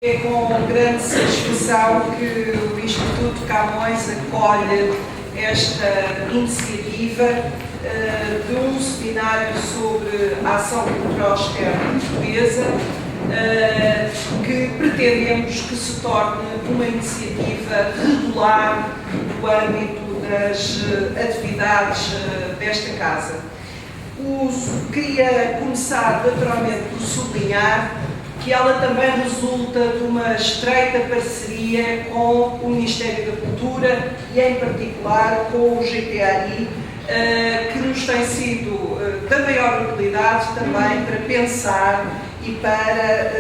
É com grande satisfação que o Instituto Camões acolhe esta iniciativa de um seminário sobre a ação cultural externa portuguesa, que pretendemos que se torne uma iniciativa regular no âmbito das atividades desta casa. Queria começar naturalmente por sublinhar que ela também resulta de uma estreita parceria com o Ministério da Cultura e, em particular, com o GTAI, que nos tem sido da maior utilidade também para pensar e para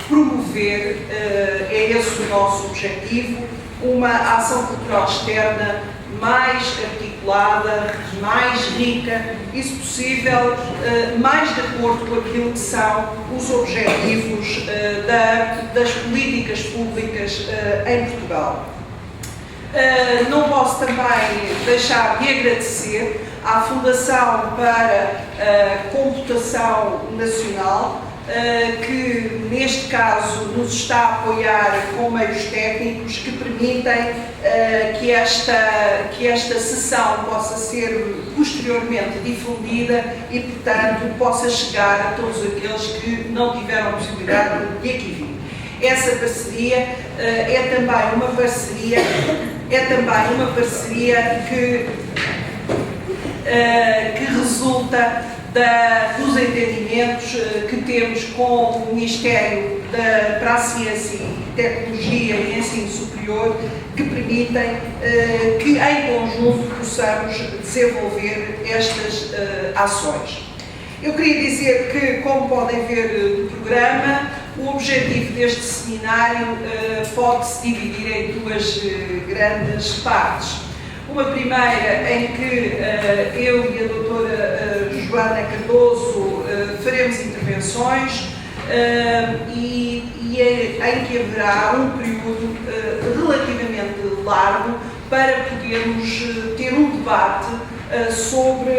promover, é esse o nosso objetivo, uma ação cultural externa mais articulada, mais rica e, se possível, mais de acordo com aquilo que são os objetivos das políticas públicas em Portugal. Não posso também deixar de agradecer à Fundação para a Computação Nacional, que neste caso nos está a apoiar com meios técnicos que permitem que esta sessão possa ser posteriormente difundida e, portanto, possa chegar a todos aqueles que não tiveram a possibilidade de aqui vir. Essa parceria é também uma parceria que resulta dos entendimentos que temos com o Ministério para a Ciência e Tecnologia e Ensino Superior, que permitem que em conjunto possamos desenvolver estas ações. Eu queria dizer que, como podem ver do programa, o objetivo deste seminário pode-se dividir em duas grandes partes. Uma primeira em que eu e a doutora Joana Cardoso faremos intervenções e em que haverá um período relativamente largo para podermos ter um debate sobre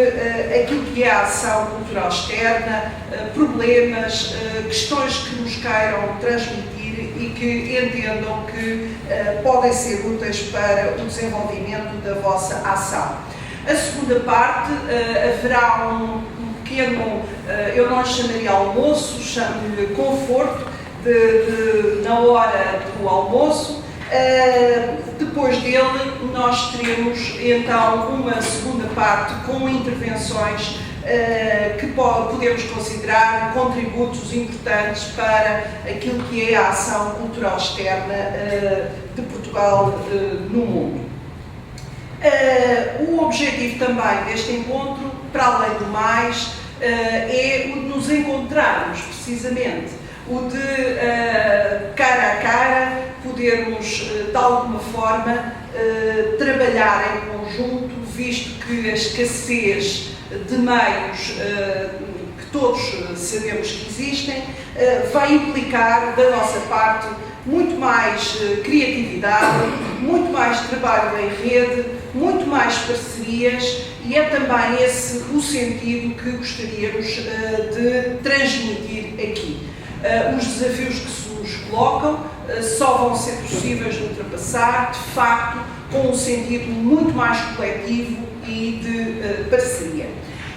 aquilo que é a ação cultural externa, problemas, questões que nos queiram transmitir e que entendam que podem ser úteis para o desenvolvimento da vossa ação. A segunda parte haverá um pequeno, eu não chamaria almoço, chamo-lhe conforto, na hora do almoço. Depois dele nós teremos então uma segunda parte com intervenções que podemos considerar contributos importantes para aquilo que é a ação cultural externa de Portugal no mundo. O objetivo também deste encontro, para além do mais, é o de nos encontrarmos, precisamente, o de cara a cara podermos, de alguma forma, trabalhar em conjunto, visto que a escassez de meios que todos sabemos que existem, vai implicar da nossa parte muito mais criatividade, muito mais trabalho em rede, muito mais parcerias, e é também esse o sentido que gostaríamos de transmitir aqui. Os desafios que se nos colocam só vão ser possíveis de ultrapassar, de facto, com um sentido muito mais coletivo e de parceria.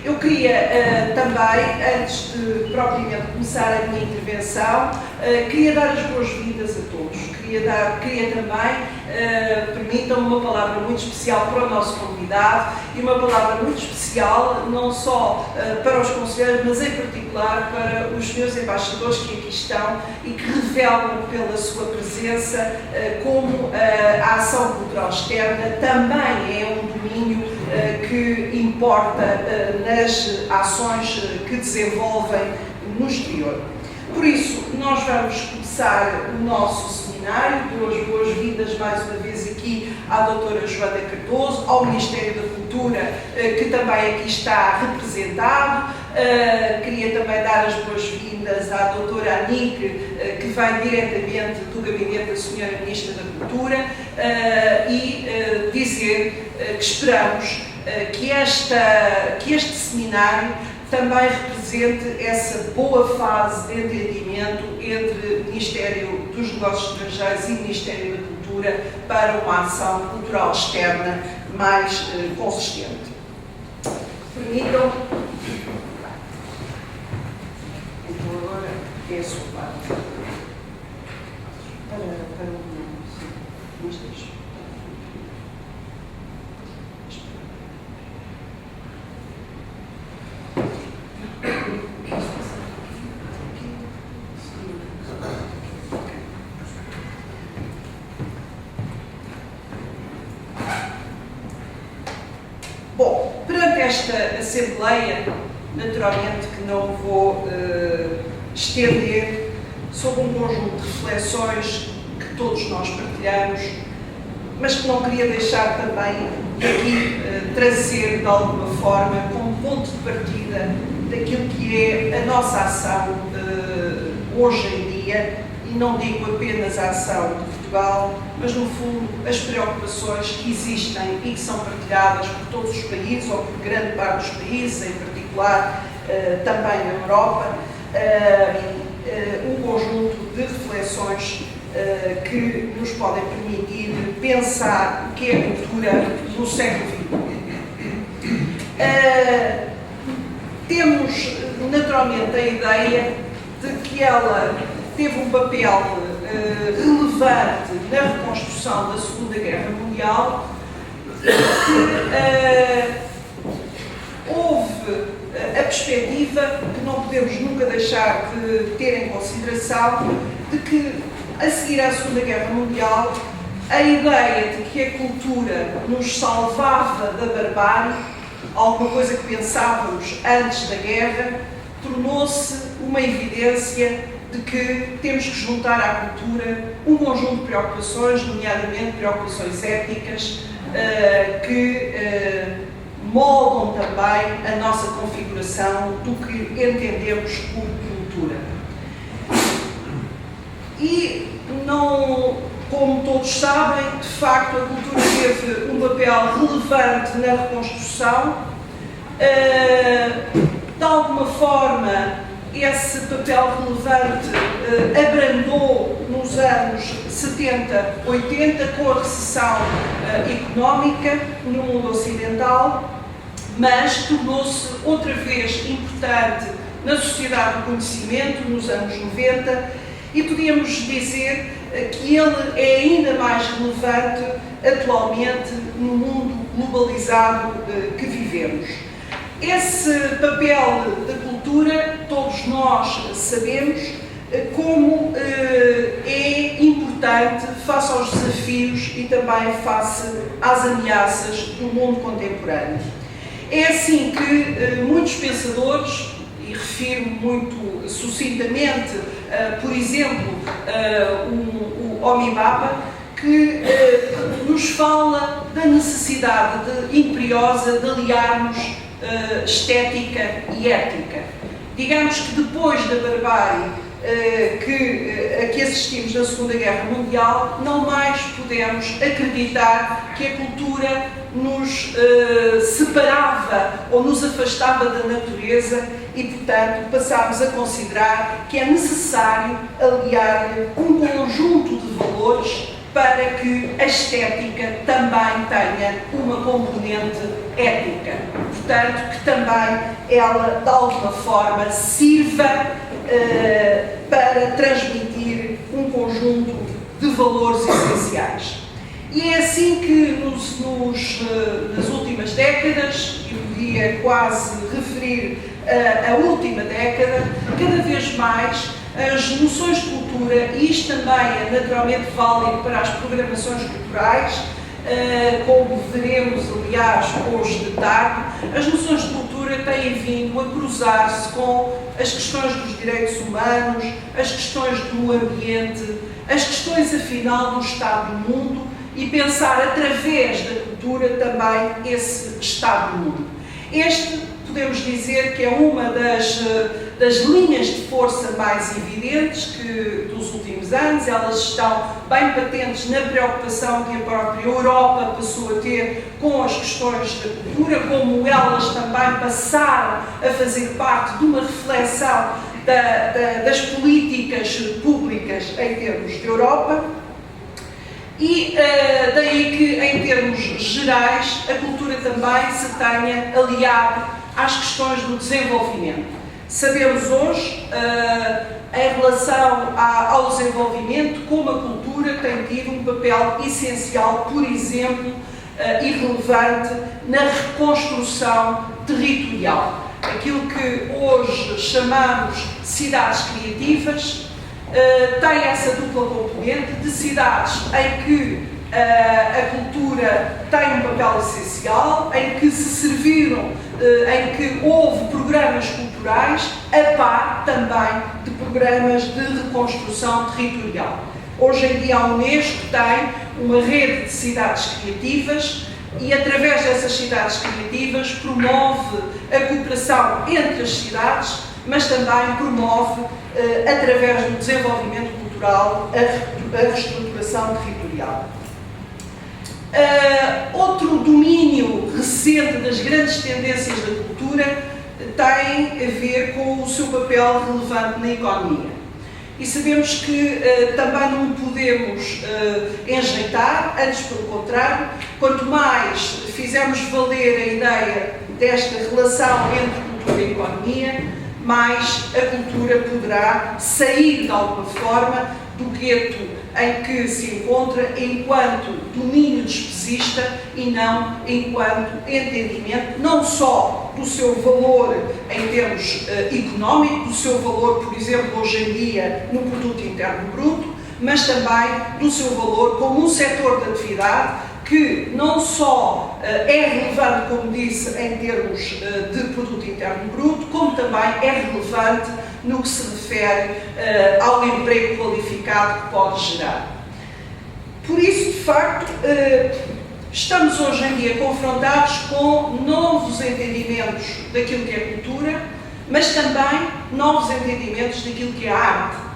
Eu queria também, antes de propriamente começar a minha intervenção, queria dar as boas-vindas a todos. Queria também, permitam-me uma palavra muito especial para o nosso convidado e uma palavra muito especial não só para os conselheiros, mas em particular para os senhores embaixadores que aqui estão e que revelam pela sua presença como a ação cultural externa também é um domínio que importa nas ações que desenvolvem no exterior. Por isso, nós vamos começar o nosso seminário. Dou as boas-vindas mais uma vez aqui à doutora Joana Cardoso, ao Ministério da Cultura, que também aqui está representado. Queria também dar as boas-vindas à doutora Anique, que vem diretamente do gabinete da senhora Ministra da Cultura, e dizer que esperamos que este seminário também represente essa boa fase de entendimento entre o Ministério dos Negócios Estrangeiros e o Ministério da Cultura para uma ação cultural externa mais consistente. Permitam. Então agora é a sua parte. Para o não, sim. Bom, perante esta Assembleia, naturalmente que não vou estender sobre um conjunto de reflexões que todos nós partilhamos, mas que não queria deixar também aqui trazer de alguma forma como ponto de partida daquilo que é a nossa ação hoje em dia, e não digo apenas a ação de Portugal, mas no fundo as preocupações que existem e que são partilhadas por todos os países, ou por grande parte dos países, em particular também na Europa, um conjunto de reflexões que nos podem permitir pensar o que é a cultura no século XX. Temos naturalmente a ideia de que ela teve um papel relevante na reconstrução da Segunda Guerra Mundial, que houve a perspectiva, que não podemos nunca deixar de ter em consideração, de que a seguir à Segunda Guerra Mundial, a ideia de que a cultura nos salvava da barbárie, alguma coisa que pensávamos antes da guerra, tornou-se uma evidência de que temos que juntar à cultura um conjunto de preocupações, nomeadamente preocupações éticas, que moldam também a nossa configuração do que entendemos por cultura. E não, como todos sabem, de facto a cultura teve um papel relevante na reconstrução. De alguma forma, esse papel relevante abrandou nos anos 70, 80, com a recessão económica no mundo ocidental, mas tornou-se outra vez importante na sociedade do conhecimento nos anos 90, e podíamos dizer que ele é ainda mais relevante atualmente no mundo globalizado que vivemos. Esse papel da cultura, todos nós sabemos como é importante face aos desafios e também face às ameaças do mundo contemporâneo. É assim que muitos pensadores, e refiro muito sucintamente, por exemplo, o Omibaba, que nos fala da necessidade imperiosa de aliarmos estética e ética. Digamos que depois da barbárie a que assistimos na Segunda Guerra Mundial, não mais podemos acreditar que a cultura nos separava ou nos afastava da natureza e, portanto, passámos a considerar que é necessário aliar um conjunto de valores para que a estética também tenha uma componente ética. Portanto, que também ela, de alguma forma, sirva para transmitir um conjunto de valores essenciais. E é assim que nas últimas décadas, eu podia quase referir a última década, cada vez mais as noções de cultura, e isto também é naturalmente válido para as programações culturais, como veremos, aliás, hoje de tarde, as noções de cultura têm vindo a cruzar-se com as questões dos direitos humanos, as questões do ambiente, as questões, afinal, do estado do mundo, e pensar através da cultura também esse estado do mundo. Este, podemos dizer que é uma das linhas de força mais evidentes dos últimos últimos anos, elas estão bem patentes na preocupação que a própria Europa passou a ter com as questões da cultura, como elas também passaram a fazer parte de uma reflexão das políticas públicas em termos de Europa. E daí que, em termos gerais, a cultura também se tenha aliado às questões do desenvolvimento. Sabemos hoje, em relação ao desenvolvimento, como a cultura tem tido um papel essencial, por exemplo, e relevante na reconstrução territorial. Aquilo que hoje chamamos cidades criativas tem essa dupla componente de cidades em que a cultura tem um papel essencial, em que se serviram, em que houve programas culturais, a par também de programas de reconstrução territorial. Hoje em dia a Unesco tem uma rede de cidades criativas e, através dessas cidades criativas, promove a cooperação entre as cidades, mas também promove, através do desenvolvimento cultural, a reestruturação territorial. Outro domínio recente das grandes tendências da cultura tem a ver com o seu papel relevante na economia. E sabemos que também não podemos enjeitar, antes pelo contrário, quanto mais fizermos valer a ideia desta relação entre cultura e economia, mais a cultura poderá sair de alguma forma do gueto em que se encontra enquanto domínio despesista e não enquanto entendimento, não só do seu valor em termos económicos, do seu valor, por exemplo, hoje em dia no produto interno bruto, mas também do seu valor como um setor de atividade que não só é relevante, como disse, em termos de produto interno bruto, como também é relevante no que se refere ao emprego qualificado que pode gerar. Por isso, de facto, estamos hoje em dia confrontados com novos entendimentos daquilo que é cultura, mas também novos entendimentos daquilo que é arte.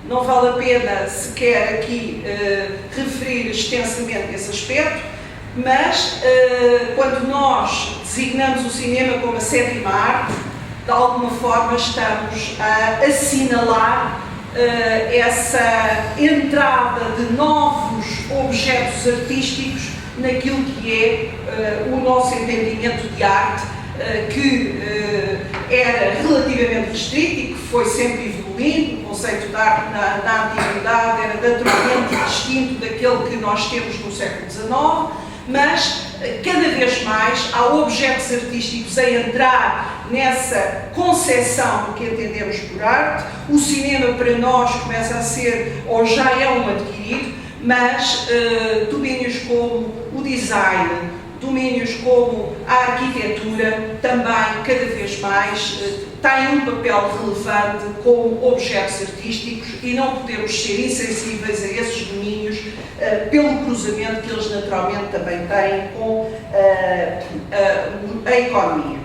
Não vale a pena sequer aqui referir extensamente esse aspecto, mas quando nós designamos o cinema como a sétima arte, de alguma forma estamos a assinalar essa entrada de novos objetos artísticos naquilo que é o nosso entendimento de arte, que era relativamente restrito e que foi sempre evoluindo. O conceito de arte na antiguidade era naturalmente distinto daquele que nós temos no século XIX, mas cada vez mais há objetos artísticos a entrar nessa concepção do que entendemos por arte. O cinema para nós começa a ser, ou já é um adquirido, mas domínios como o design, domínios como a arquitetura também cada vez mais têm um papel relevante como objetos artísticos e não podemos ser insensíveis a esses domínios pelo cruzamento que eles naturalmente também têm com a economia.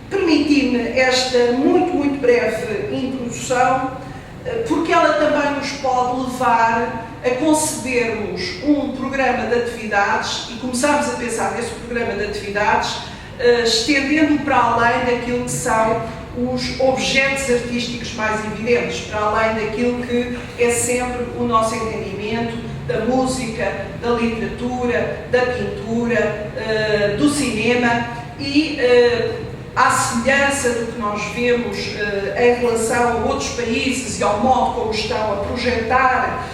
Permiti-me esta muito breve introdução, porque ela também nos pode levar a concebermos um programa de atividades e começarmos a pensar nesse programa de atividades estendendo para além daquilo que são os objetos artísticos mais evidentes, para além daquilo que é sempre o nosso entendimento da música, da literatura, da pintura, do cinema e à semelhança do que nós vemos em relação a outros países e ao modo como estão a projetar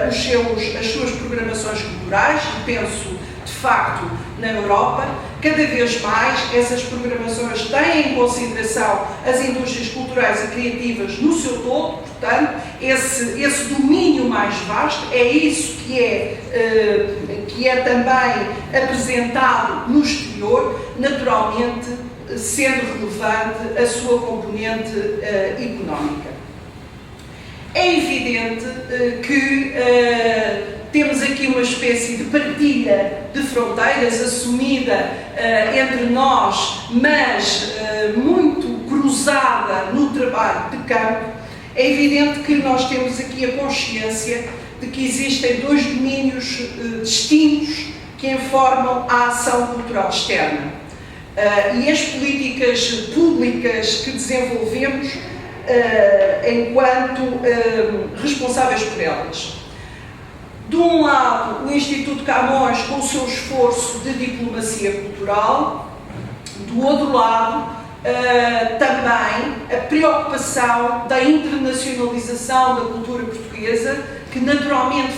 as suas programações culturais, e penso, de facto, na Europa, cada vez mais essas programações têm em consideração as indústrias culturais e criativas no seu todo, portanto, esse domínio mais vasto, é isso que é também apresentado no exterior, naturalmente, sendo relevante a sua componente económica. É evidente que temos aqui uma espécie de partilha de fronteiras assumida entre nós, mas muito cruzada no trabalho de campo, é evidente que nós temos aqui a consciência de que existem dois domínios distintos que informam a ação cultural externa. E as políticas públicas que desenvolvemos enquanto responsáveis por elas. De um lado, o Instituto Camões com o seu esforço de diplomacia cultural, do outro lado, também a preocupação da internacionalização da cultura portuguesa, que naturalmente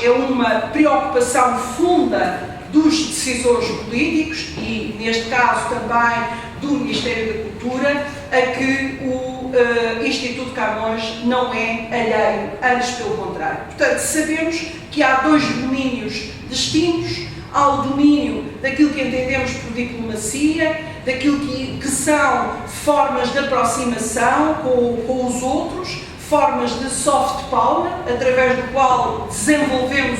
é uma preocupação funda dos decisores políticos e, neste caso, também do Ministério da Cultura, a que o Instituto Camões não é alheio, antes pelo contrário. Portanto, sabemos que há dois domínios distintos. Há o domínio daquilo que entendemos por diplomacia, daquilo que são formas de aproximação com os outros, formas de soft power, através do qual desenvolvemos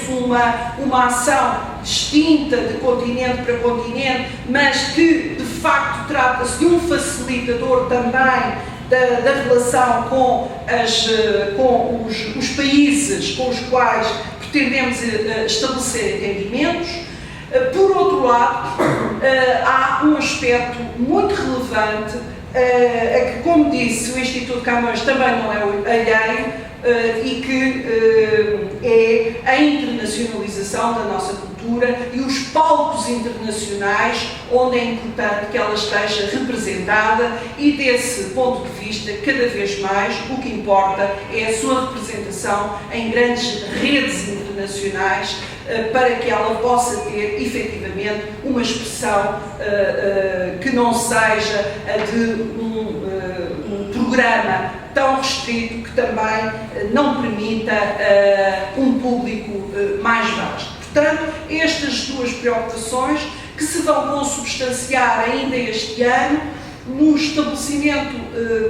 uma ação distinta de continente para continente, mas que, de facto, trata-se de um facilitador também da relação com os países com os quais pretendemos estabelecer entendimentos. Por outro lado, há um aspecto muito relevante a que, como disse, o Instituto Camões também não é alheio e que é a internacionalização da nossa cultura e os palcos internacionais onde é importante que ela esteja representada, e desse ponto de vista, cada vez mais, o que importa é a sua representação em grandes redes internacionais para que ela possa ter, efetivamente, uma expressão que não seja a de um programa tão restrito que também não permita um público mais vasto. Portanto, estas duas preocupações que se vão consubstanciar ainda este ano no estabelecimento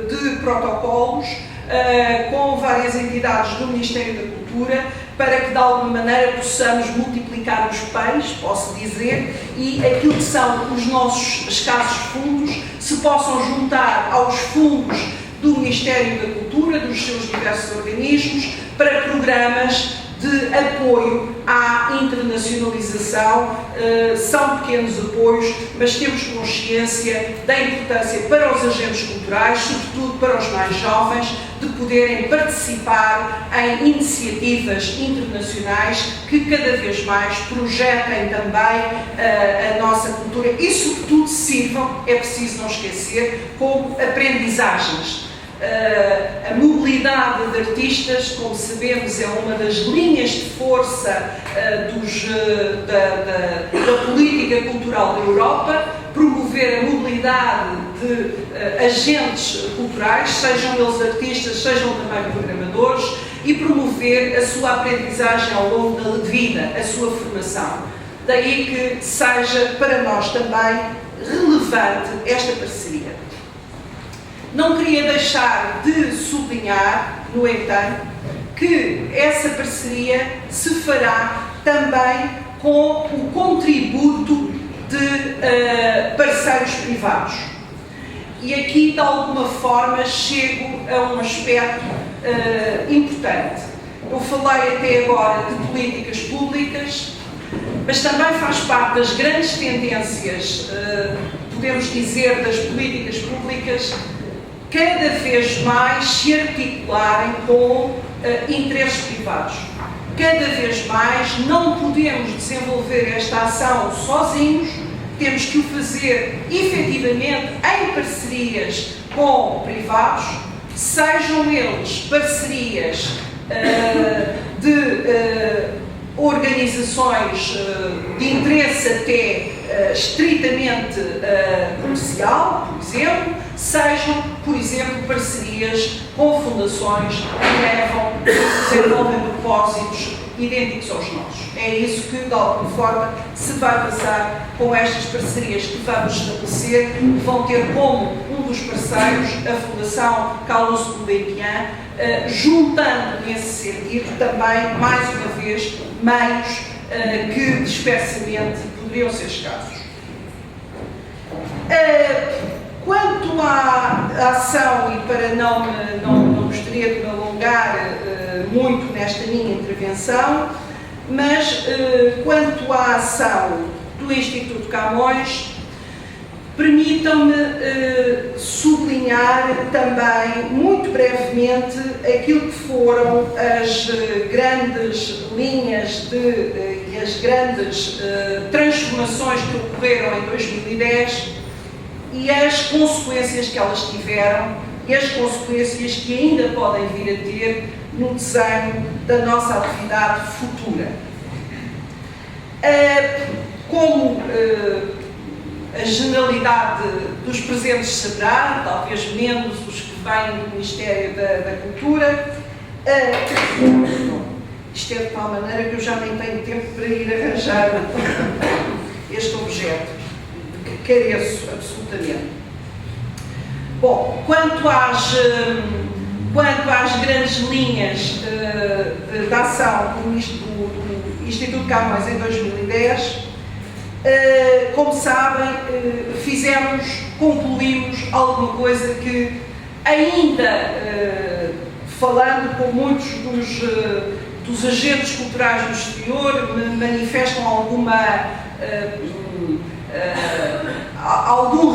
de protocolos com várias entidades do Ministério da Cultura, para que de alguma maneira possamos multiplicar os pães, posso dizer, e aquilo que são os nossos escassos fundos se possam juntar aos fundos do Ministério da Cultura, dos seus diversos organismos, para programas de apoio à internacionalização. São pequenos apoios, mas temos consciência da importância para os agentes culturais, sobretudo para os mais jovens, de poderem participar em iniciativas internacionais que cada vez mais projetem também a nossa cultura e, sobretudo, sirvam, é preciso não esquecer, como aprendizagens. A mobilidade de artistas, como sabemos, é uma das linhas de força da política cultural da Europa. Promover a mobilidade de agentes culturais, sejam eles artistas, sejam também programadores, e promover a sua aprendizagem ao longo da vida, a sua formação. Daí que seja para nós também relevante esta parceria. Não queria deixar de sublinhar, no entanto, que essa parceria se fará também com o contributo de parceiros privados. E aqui, de alguma forma, chego a um aspecto importante. Eu falei até agora de políticas públicas, mas também faz parte das grandes tendências, podemos dizer, das políticas públicas, cada vez mais se articularem com interesses privados. Cada vez mais não podemos desenvolver esta ação sozinhos, temos que o fazer efetivamente em parcerias com privados, sejam eles parcerias de organizações de interesse até estritamente comercial, por exemplo, sejam, por exemplo, parcerias com fundações que desenvolvem propósitos idênticos aos nossos. É isso que, de alguma forma, se vai passar com estas parcerias que vamos estabelecer, que vão ter como um dos parceiros a Fundação Carlos Gulbenkian, juntando nesse sentido também, mais uma vez, meios que dispersamente poderiam ser escassos. Quanto à ação, e para não gostaria de me alongar muito nesta minha intervenção, mas quanto à ação do Instituto Camões, permitam-me sublinhar também, muito brevemente, aquilo que foram as grandes linhas e as grandes transformações que ocorreram em 2010 e as consequências que elas tiveram e as consequências que ainda podem vir a ter no desenho da nossa atividade futura. Como a generalidade dos presentes saberá, talvez menos os que vêm do Ministério da Cultura, isto é de tal maneira que eu já nem tenho tempo para ir arranjar este objeto, que careço absolutamente. Bom, quanto às grandes linhas da ação do Instituto Camões em 2010, como sabem, concluímos alguma coisa que ainda, falando com muitos dos agentes culturais do exterior, manifestam algum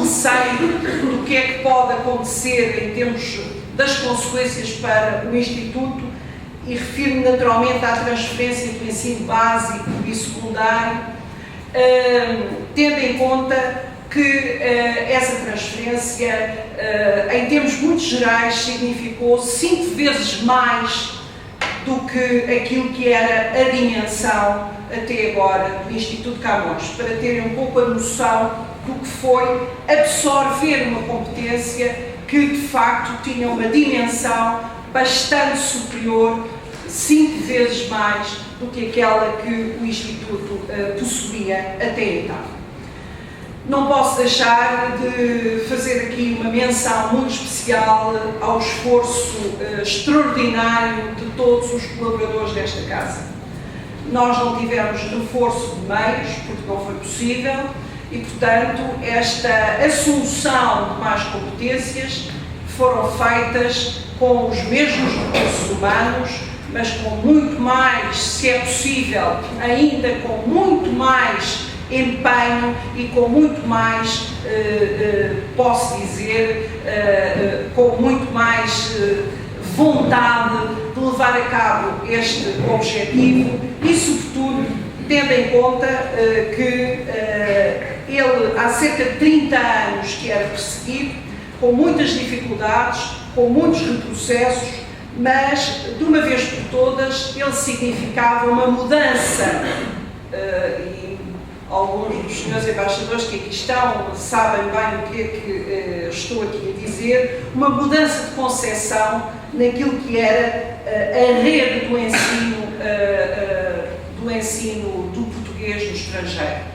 receio do que é que pode acontecer em termos das consequências para o Instituto, e refiro-me naturalmente à transferência do ensino básico e secundário, tendo em conta que essa transferência, em termos muito gerais, significou 5 vezes mais do que aquilo que era a dimensão até agora do Instituto Camões, para terem um pouco a noção do que foi absorver uma competência que de facto tinha uma dimensão bastante superior, 5 vezes mais do que aquela que o Instituto possuía até então. Não posso deixar de fazer aqui uma menção muito especial ao esforço extraordinário de todos os colaboradores desta Casa. Nós não tivemos reforço de meios, porque não foi possível, e, portanto, esta assunção de mais competências foram feitas com os mesmos recursos humanos, mas com muito mais, se é possível, ainda com muito mais empenho e com muito mais, posso dizer, com muito mais vontade de levar a cabo este objetivo e, sobretudo, tendo em conta que ele há cerca de 30 anos que era perseguido, com muitas dificuldades, com muitos retrocessos, mas de uma vez por todas ele significava uma mudança, e alguns dos senhores embaixadores que aqui estão sabem bem o que é que estou aqui a dizer, uma mudança de concepção naquilo que era a rede do ensino do português no estrangeiro.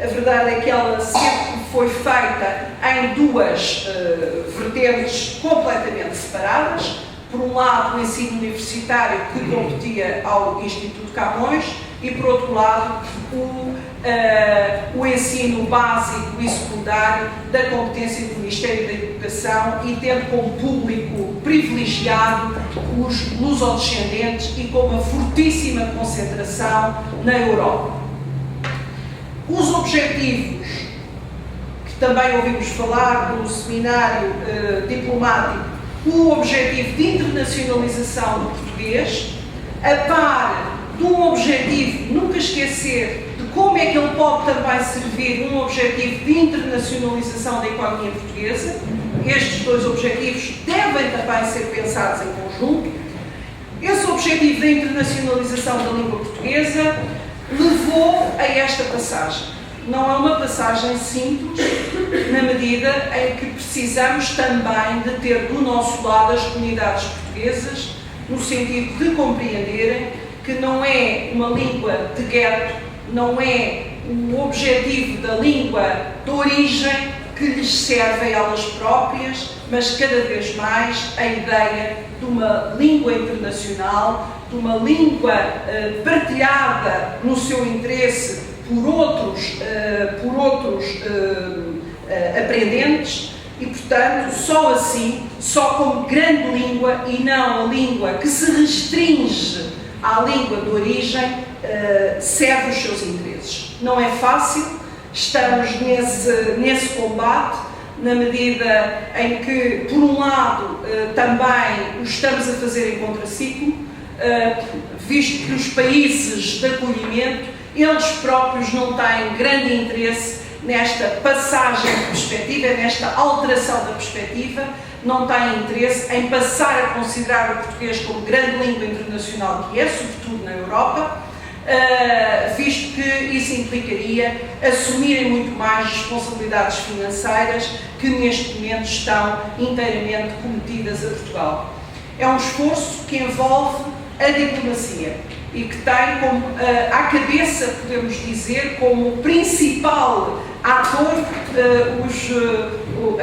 A verdade é que ela sempre foi feita em duas vertentes completamente separadas. Por um lado, o ensino universitário que competia ao Instituto Camões e, por outro lado, o ensino básico e secundário da competência do Ministério da Educação, e tendo como público privilegiado os lusodescendentes e com uma fortíssima concentração na Europa. Os objetivos, que também ouvimos falar no seminário diplomático, o objetivo de internacionalização do português, a par de um objetivo, nunca esquecer de como é que ele pode também servir um objetivo de internacionalização da economia portuguesa. Estes dois objetivos devem também ser pensados em conjunto. Esse objetivo da internacionalização da língua portuguesa levou a esta passagem. Não é uma passagem simples, na medida em que precisamos também de ter do nosso lado as comunidades portuguesas, no sentido de compreenderem que não é uma língua de gueto, não é o objetivo da língua de origem que lhes serve a elas próprias, mas cada vez mais a ideia de uma língua internacional, de uma língua partilhada no seu interesse por outros aprendentes, e, portanto, só assim, só como grande língua e não a língua que se restringe à língua de origem, serve os seus interesses. Não é fácil, estamos nesse combate, na medida em que, por um lado, também o estamos a fazer em contraciclo, visto que os países de acolhimento, eles próprios não têm grande interesse nesta passagem de perspectiva, nesta alteração da perspectiva, não têm interesse em passar a considerar o português como grande língua internacional que é, sobretudo na Europa, visto que isso implicaria assumirem muito mais responsabilidades financeiras que neste momento estão inteiramente cometidas a Portugal. É um esforço que envolve a diplomacia e que tem como, à cabeça, podemos dizer, como principal ator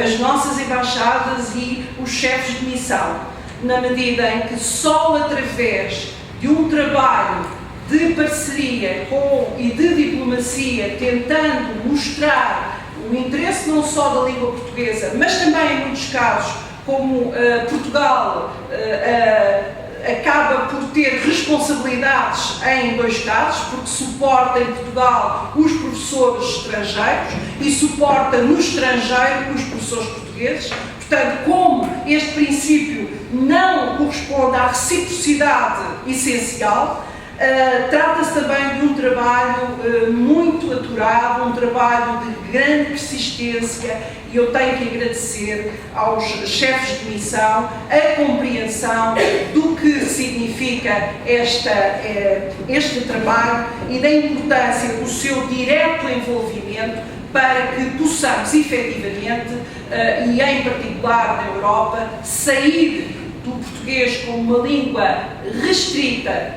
as nossas embaixadas e os chefes de missão, na medida em que só através de um trabalho de parceria e de diplomacia, tentando mostrar o interesse não só da língua portuguesa, mas também, em muitos casos, como Portugal acaba por ter responsabilidades em dois casos, porque suporta em Portugal os professores estrangeiros e suporta no estrangeiro os professores portugueses. Portanto, como este princípio não corresponde à reciprocidade essencial, trata-se também de um trabalho muito aturado, um trabalho de grande persistência, e eu tenho que agradecer aos chefes de missão a compreensão do que significa este trabalho e da importância do seu direto envolvimento para que possamos efetivamente, e em particular na Europa, sair do português como uma língua restrita,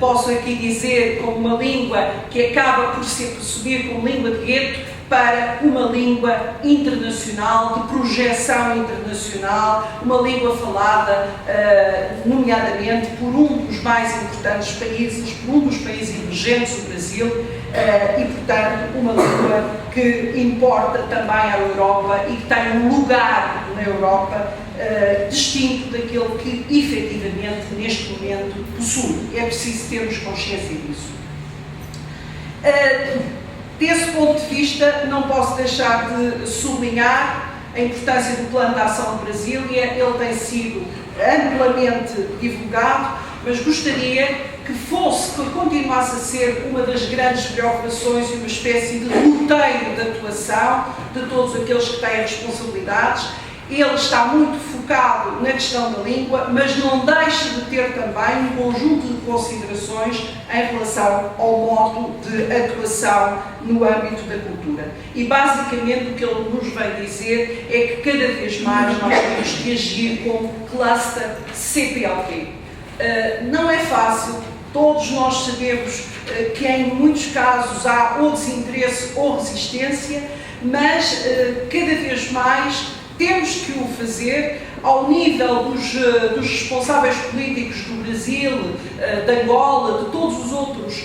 posso aqui dizer como uma língua que acaba por se subir como língua de gueto, para uma língua internacional, de projeção internacional, uma língua falada, nomeadamente, por um dos mais importantes países, por um dos países emergentes, o Brasil, e, portanto, uma língua que importa também à Europa e que tem um lugar na Europa distinto daquele que, efetivamente, neste momento, possui. É preciso termos consciência disso. Desse ponto de vista, não posso deixar de sublinhar a importância do Plano de Ação de Brasília. Ele tem sido amplamente divulgado, mas gostaria que continuasse a ser uma das grandes preocupações e uma espécie de roteiro de atuação de todos aqueles que têm responsabilidades. Ele está muito focado na questão da língua, mas não deixa de ter também um conjunto de considerações em relação ao modo de atuação no âmbito da cultura. E, basicamente, o que ele nos vem dizer é que cada vez mais nós temos que agir como cluster CPLP. Não é fácil, todos nós sabemos que em muitos casos há ou desinteresse ou resistência, mas cada vez mais temos que o fazer ao nível dos responsáveis políticos do Brasil, de Angola, de todos os outros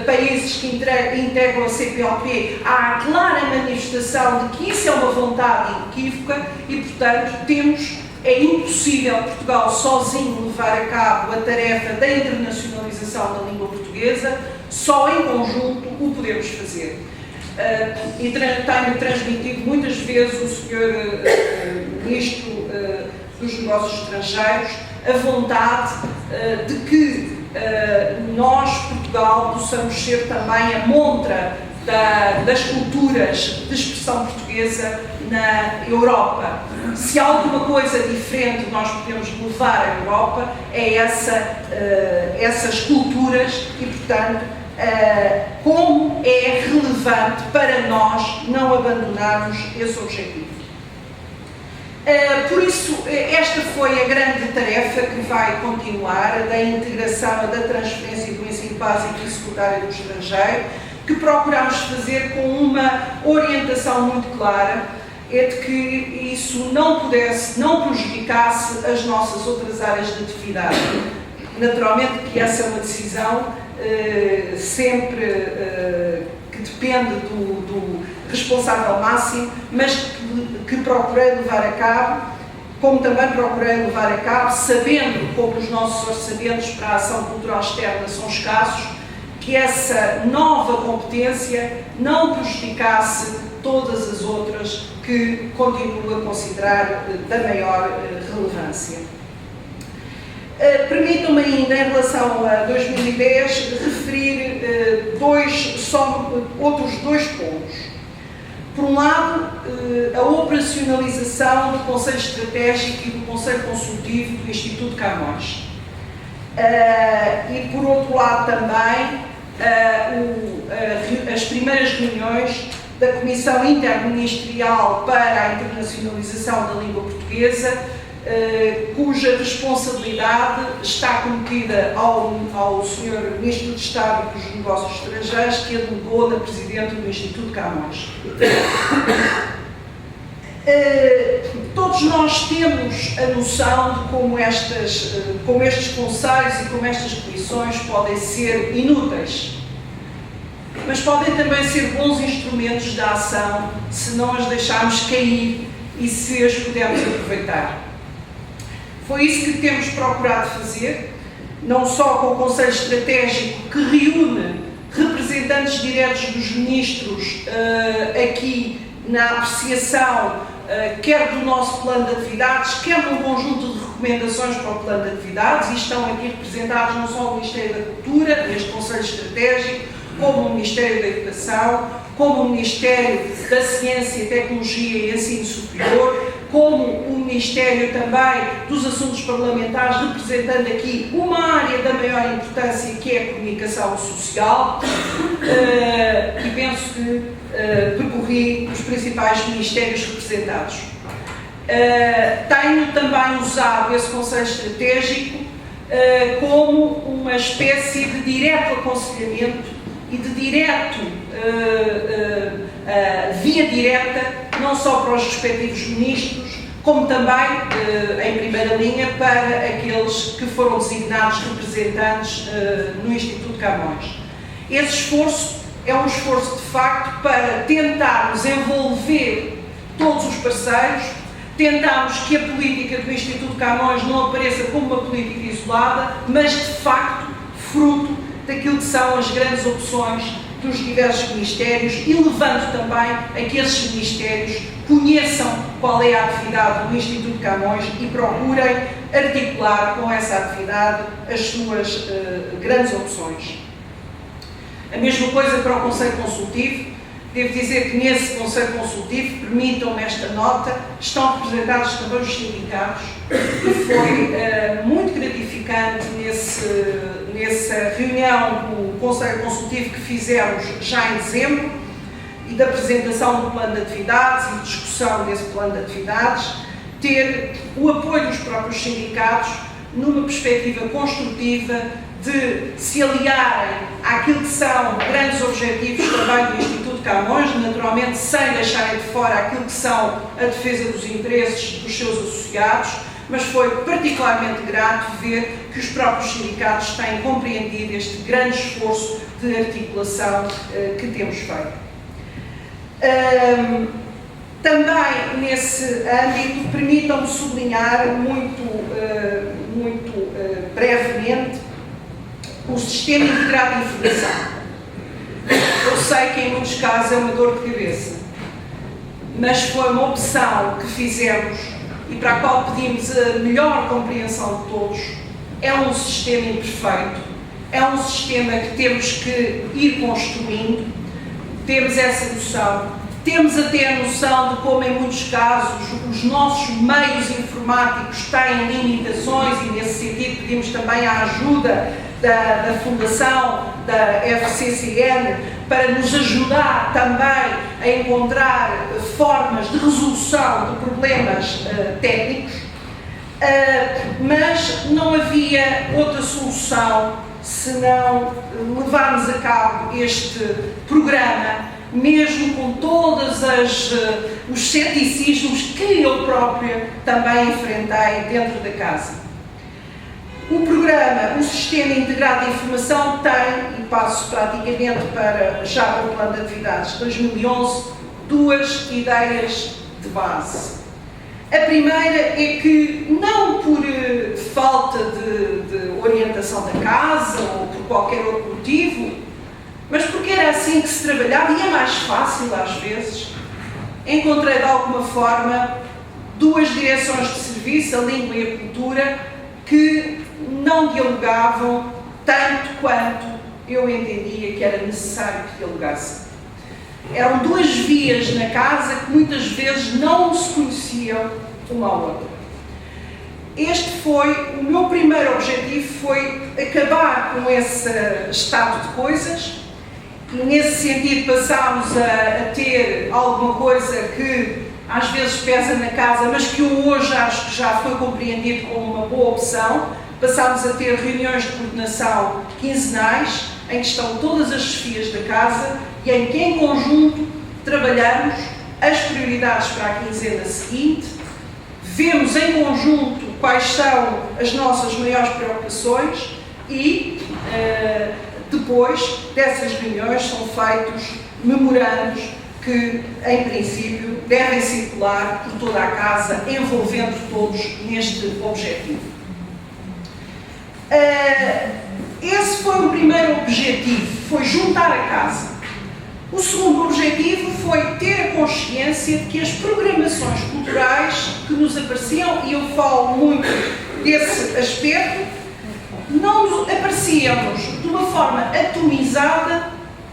países que integram a CPLP. Há a clara manifestação de que isso é uma vontade inequívoca e, portanto, é impossível Portugal sozinho levar a cabo a tarefa da internacionalização da língua portuguesa, só em conjunto o podemos fazer. E tenho transmitido muitas vezes o Sr. Ministro dos Negócios Estrangeiros a vontade de que nós, Portugal, possamos ser também a montra das culturas de expressão portuguesa na Europa. Se há alguma coisa diferente nós podemos levar à Europa, é essas culturas e, portanto, como é relevante para nós não abandonarmos esse objetivo. Por isso, esta foi a grande tarefa que vai continuar, a da integração, a da transferência do ensino básico e secundário do estrangeiro, que procuramos fazer com uma orientação muito clara, é de que isso não prejudicasse as nossas outras áreas de atividade. Naturalmente que essa é uma decisão sempre que depende do responsável máximo, mas que que procurei levar a cabo, como também procurei levar a cabo, sabendo como os nossos orçamentos para a ação cultural externa são escassos, que essa nova competência não prejudicasse todas as outras que continuo a considerar da maior relevância. Permitam-me ainda, em relação a 2010, referir outros dois pontos. Por um lado, a operacionalização do Conselho Estratégico e do Conselho Consultivo do Instituto Camões. E, por outro lado, também as primeiras reuniões da Comissão Interministerial para a Internacionalização da Língua Portuguesa, cuja responsabilidade está cometida ao Sr. Ministro de Estado dos Negócios Estrangeiros, que a delegou na Presidente do Instituto Camões. Todos nós temos a noção de como estes conselhos e como estas comissões podem ser inúteis, mas podem também ser bons instrumentos de ação se não as deixarmos cair e se as pudermos aproveitar. Foi isso que temos procurado fazer, não só com o Conselho Estratégico, que reúne representantes diretos dos ministros aqui na apreciação quer do nosso plano de atividades, quer de um conjunto de recomendações para o plano de atividades, e estão aqui representados não só o Ministério da Cultura, neste Conselho Estratégico, como o Ministério da Educação, como o Ministério da Ciência, Tecnologia e Ensino Superior, como o Ministério também dos Assuntos Parlamentares, representando aqui uma área da maior importância, que é a comunicação social, e penso que percorri os principais ministérios representados. Tenho também usado esse Conselho Estratégico como uma espécie de direto aconselhamento e de via direta, não só para os respectivos ministros, como também, em primeira linha, para aqueles que foram designados representantes no Instituto Camões. Esse esforço é um esforço, de facto, para tentarmos envolver todos os parceiros, tentarmos que a política do Instituto Camões não apareça como uma política isolada, mas, de facto, fruto daquilo que são as grandes opções dos diversos ministérios, e levando também a que esses ministérios conheçam qual é a atividade do Instituto Camões e procurem articular com essa atividade as suas grandes opções. A mesma coisa para o Conselho Consultivo. Devo dizer que nesse Conselho Consultivo, permitam-me esta nota, estão representados também os sindicatos, e foi muito gratificante nessa reunião do Conselho Consultivo que fizemos já em dezembro, e da apresentação do plano de atividades e discussão desse plano de atividades, ter o apoio dos próprios sindicatos numa perspectiva construtiva de se aliarem àquilo que são grandes objetivos também do Instituto Camões, naturalmente sem deixarem de fora aquilo que são a defesa dos interesses dos seus associados, mas foi particularmente grato ver que os próprios sindicatos têm compreendido este grande esforço de articulação que temos feito. Também nesse âmbito, permitam-me sublinhar muito brevemente o Sistema Integrado de Informação. Eu sei que em muitos casos é uma dor de cabeça, mas foi uma opção que fizemos e para a qual pedimos a melhor compreensão de todos. É um sistema imperfeito, é um sistema que temos que ir construindo, temos essa noção. Temos até a noção de como, em muitos casos, os nossos meios informáticos têm limitações, e, nesse sentido, pedimos também a ajuda da Fundação, da FCCN, para nos ajudar também a encontrar formas de resolução de problemas técnicos, mas não havia outra solução senão levarmos a cabo este programa, mesmo com todos os ceticismos que eu própria também enfrentei dentro da casa. O programa, o Sistema Integrado de Informação, tem, e passo praticamente já para o plano de atividades de 2011, duas ideias de base. A primeira é que, não por falta de orientação da casa ou por qualquer outro motivo, mas porque era assim que se trabalhava e é mais fácil às vezes, encontrei de alguma forma duas direções de serviço, a língua e a cultura, que não dialogavam tanto quanto eu entendia que era necessário que dialogassem. Eram duas vias na casa que muitas vezes não se conheciam uma à outra. Este foi, o meu primeiro objetivo foi acabar com esse estado de coisas e nesse sentido passámos a ter alguma coisa que às vezes pesa na casa, mas que eu hoje acho que já foi compreendido como uma boa opção. Passámos a ter reuniões de coordenação quinzenais, em que estão todas as chefias da casa e em que em conjunto trabalhamos as prioridades para a quinzena seguinte, vemos em conjunto quais são as nossas maiores preocupações e depois dessas reuniões são feitos memorandos que, em princípio, devem circular por toda a casa, envolvendo todos neste objetivo. Esse foi o primeiro objetivo, foi juntar a casa. O segundo objetivo foi ter a consciência de que as programações culturais que nos apareciam, e eu falo muito desse aspecto, não nos aparecíamos de uma forma atomizada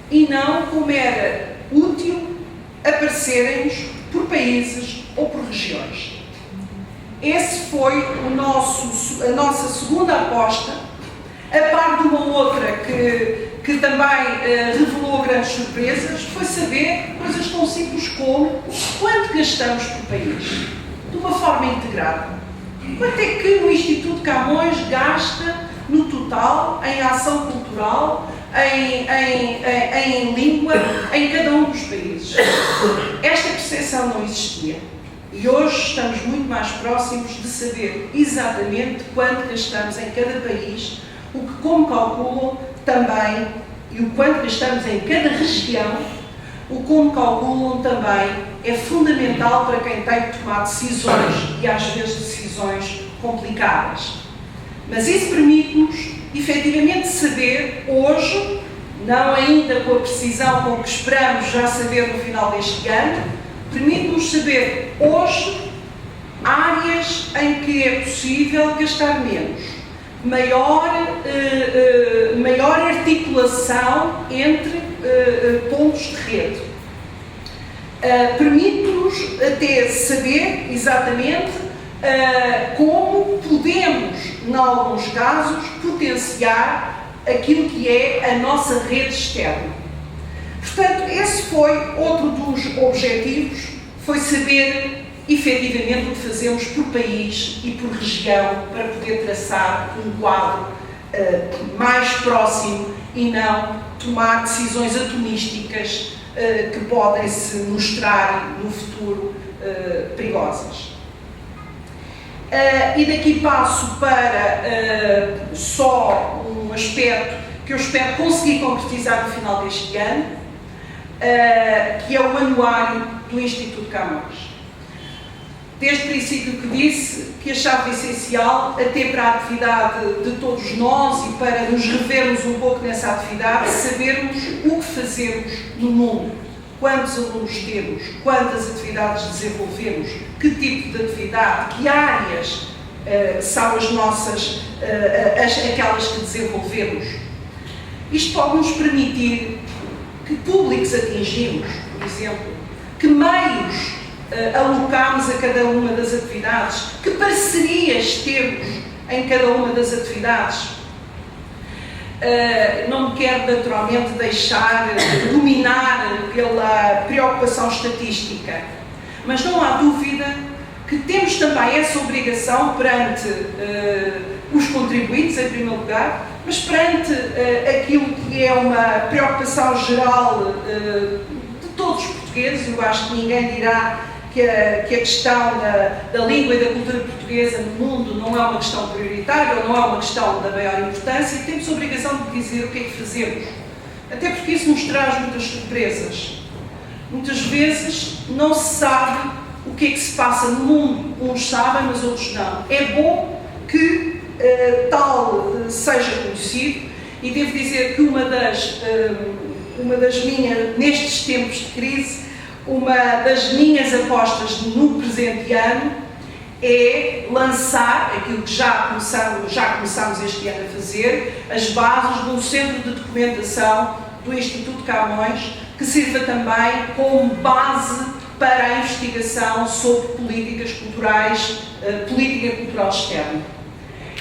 e não como era útil aparecerem-nos por países ou por regiões. Esse foi a nossa segunda aposta, a par de uma outra que também revelou grandes surpresas, foi saber coisas tão simples como quanto gastamos por país, de uma forma integrada. Quanto é que o Instituto Camões gasta no total em ação cultural, em língua, em cada um dos países? Esta percepção não existia. E hoje estamos muito mais próximos de saber exatamente quanto gastamos em cada país, o que, como calculam também, e o quanto gastamos em cada região, o como calculam também é fundamental para quem tem que tomar decisões, e às vezes decisões complicadas. Mas isso permite-nos, efetivamente, saber hoje, não ainda com a precisão com que esperamos já saber no final deste ano, permite-nos saber hoje áreas em que é possível gastar menos, maior articulação entre pontos de rede. Permite-nos até saber exatamente como podemos, em alguns casos, potenciar aquilo que é a nossa rede externa. Portanto, esse foi outro dos objetivos, foi saber efetivamente o que fazemos por país e por região para poder traçar um quadro mais próximo e não tomar decisões atomísticas que podem se mostrar no futuro perigosas. E daqui passo para só um aspecto que eu espero conseguir concretizar no final deste ano, que é o anuário do Instituto Camões. Desde o princípio que disse que achava essencial, até para a atividade de todos nós e para nos revermos um pouco nessa atividade, sabermos o que fazemos no mundo, quantos alunos temos, quantas atividades desenvolvemos, que tipo de atividade, que áreas são as nossas, aquelas que desenvolvemos. Isto pode nos permitir que públicos atingimos, por exemplo, que meios alocamos a cada uma das atividades, que parcerias temos em cada uma das atividades. Não me quero naturalmente deixar dominar pela preocupação estatística, mas não há dúvida que temos também essa obrigação perante os contribuintes, em primeiro lugar, mas perante aquilo que é uma preocupação geral de todos os portugueses. Eu acho que ninguém dirá que a questão da língua e da cultura portuguesa no mundo não é uma questão prioritária ou não é uma questão da maior importância, e temos a obrigação de dizer o que é que fazemos. Até porque isso nos traz muitas surpresas. Muitas vezes não se sabe o que é que se passa no mundo. Uns sabem, mas outros não. É bom que tal seja conhecido, e devo dizer que uma das minhas, nestes tempos de crise, uma das minhas apostas no presente ano é lançar aquilo que já começámos este ano a fazer, as bases de um centro de documentação do Instituto Camões, que sirva também como base para a investigação sobre políticas culturais, política cultural externa.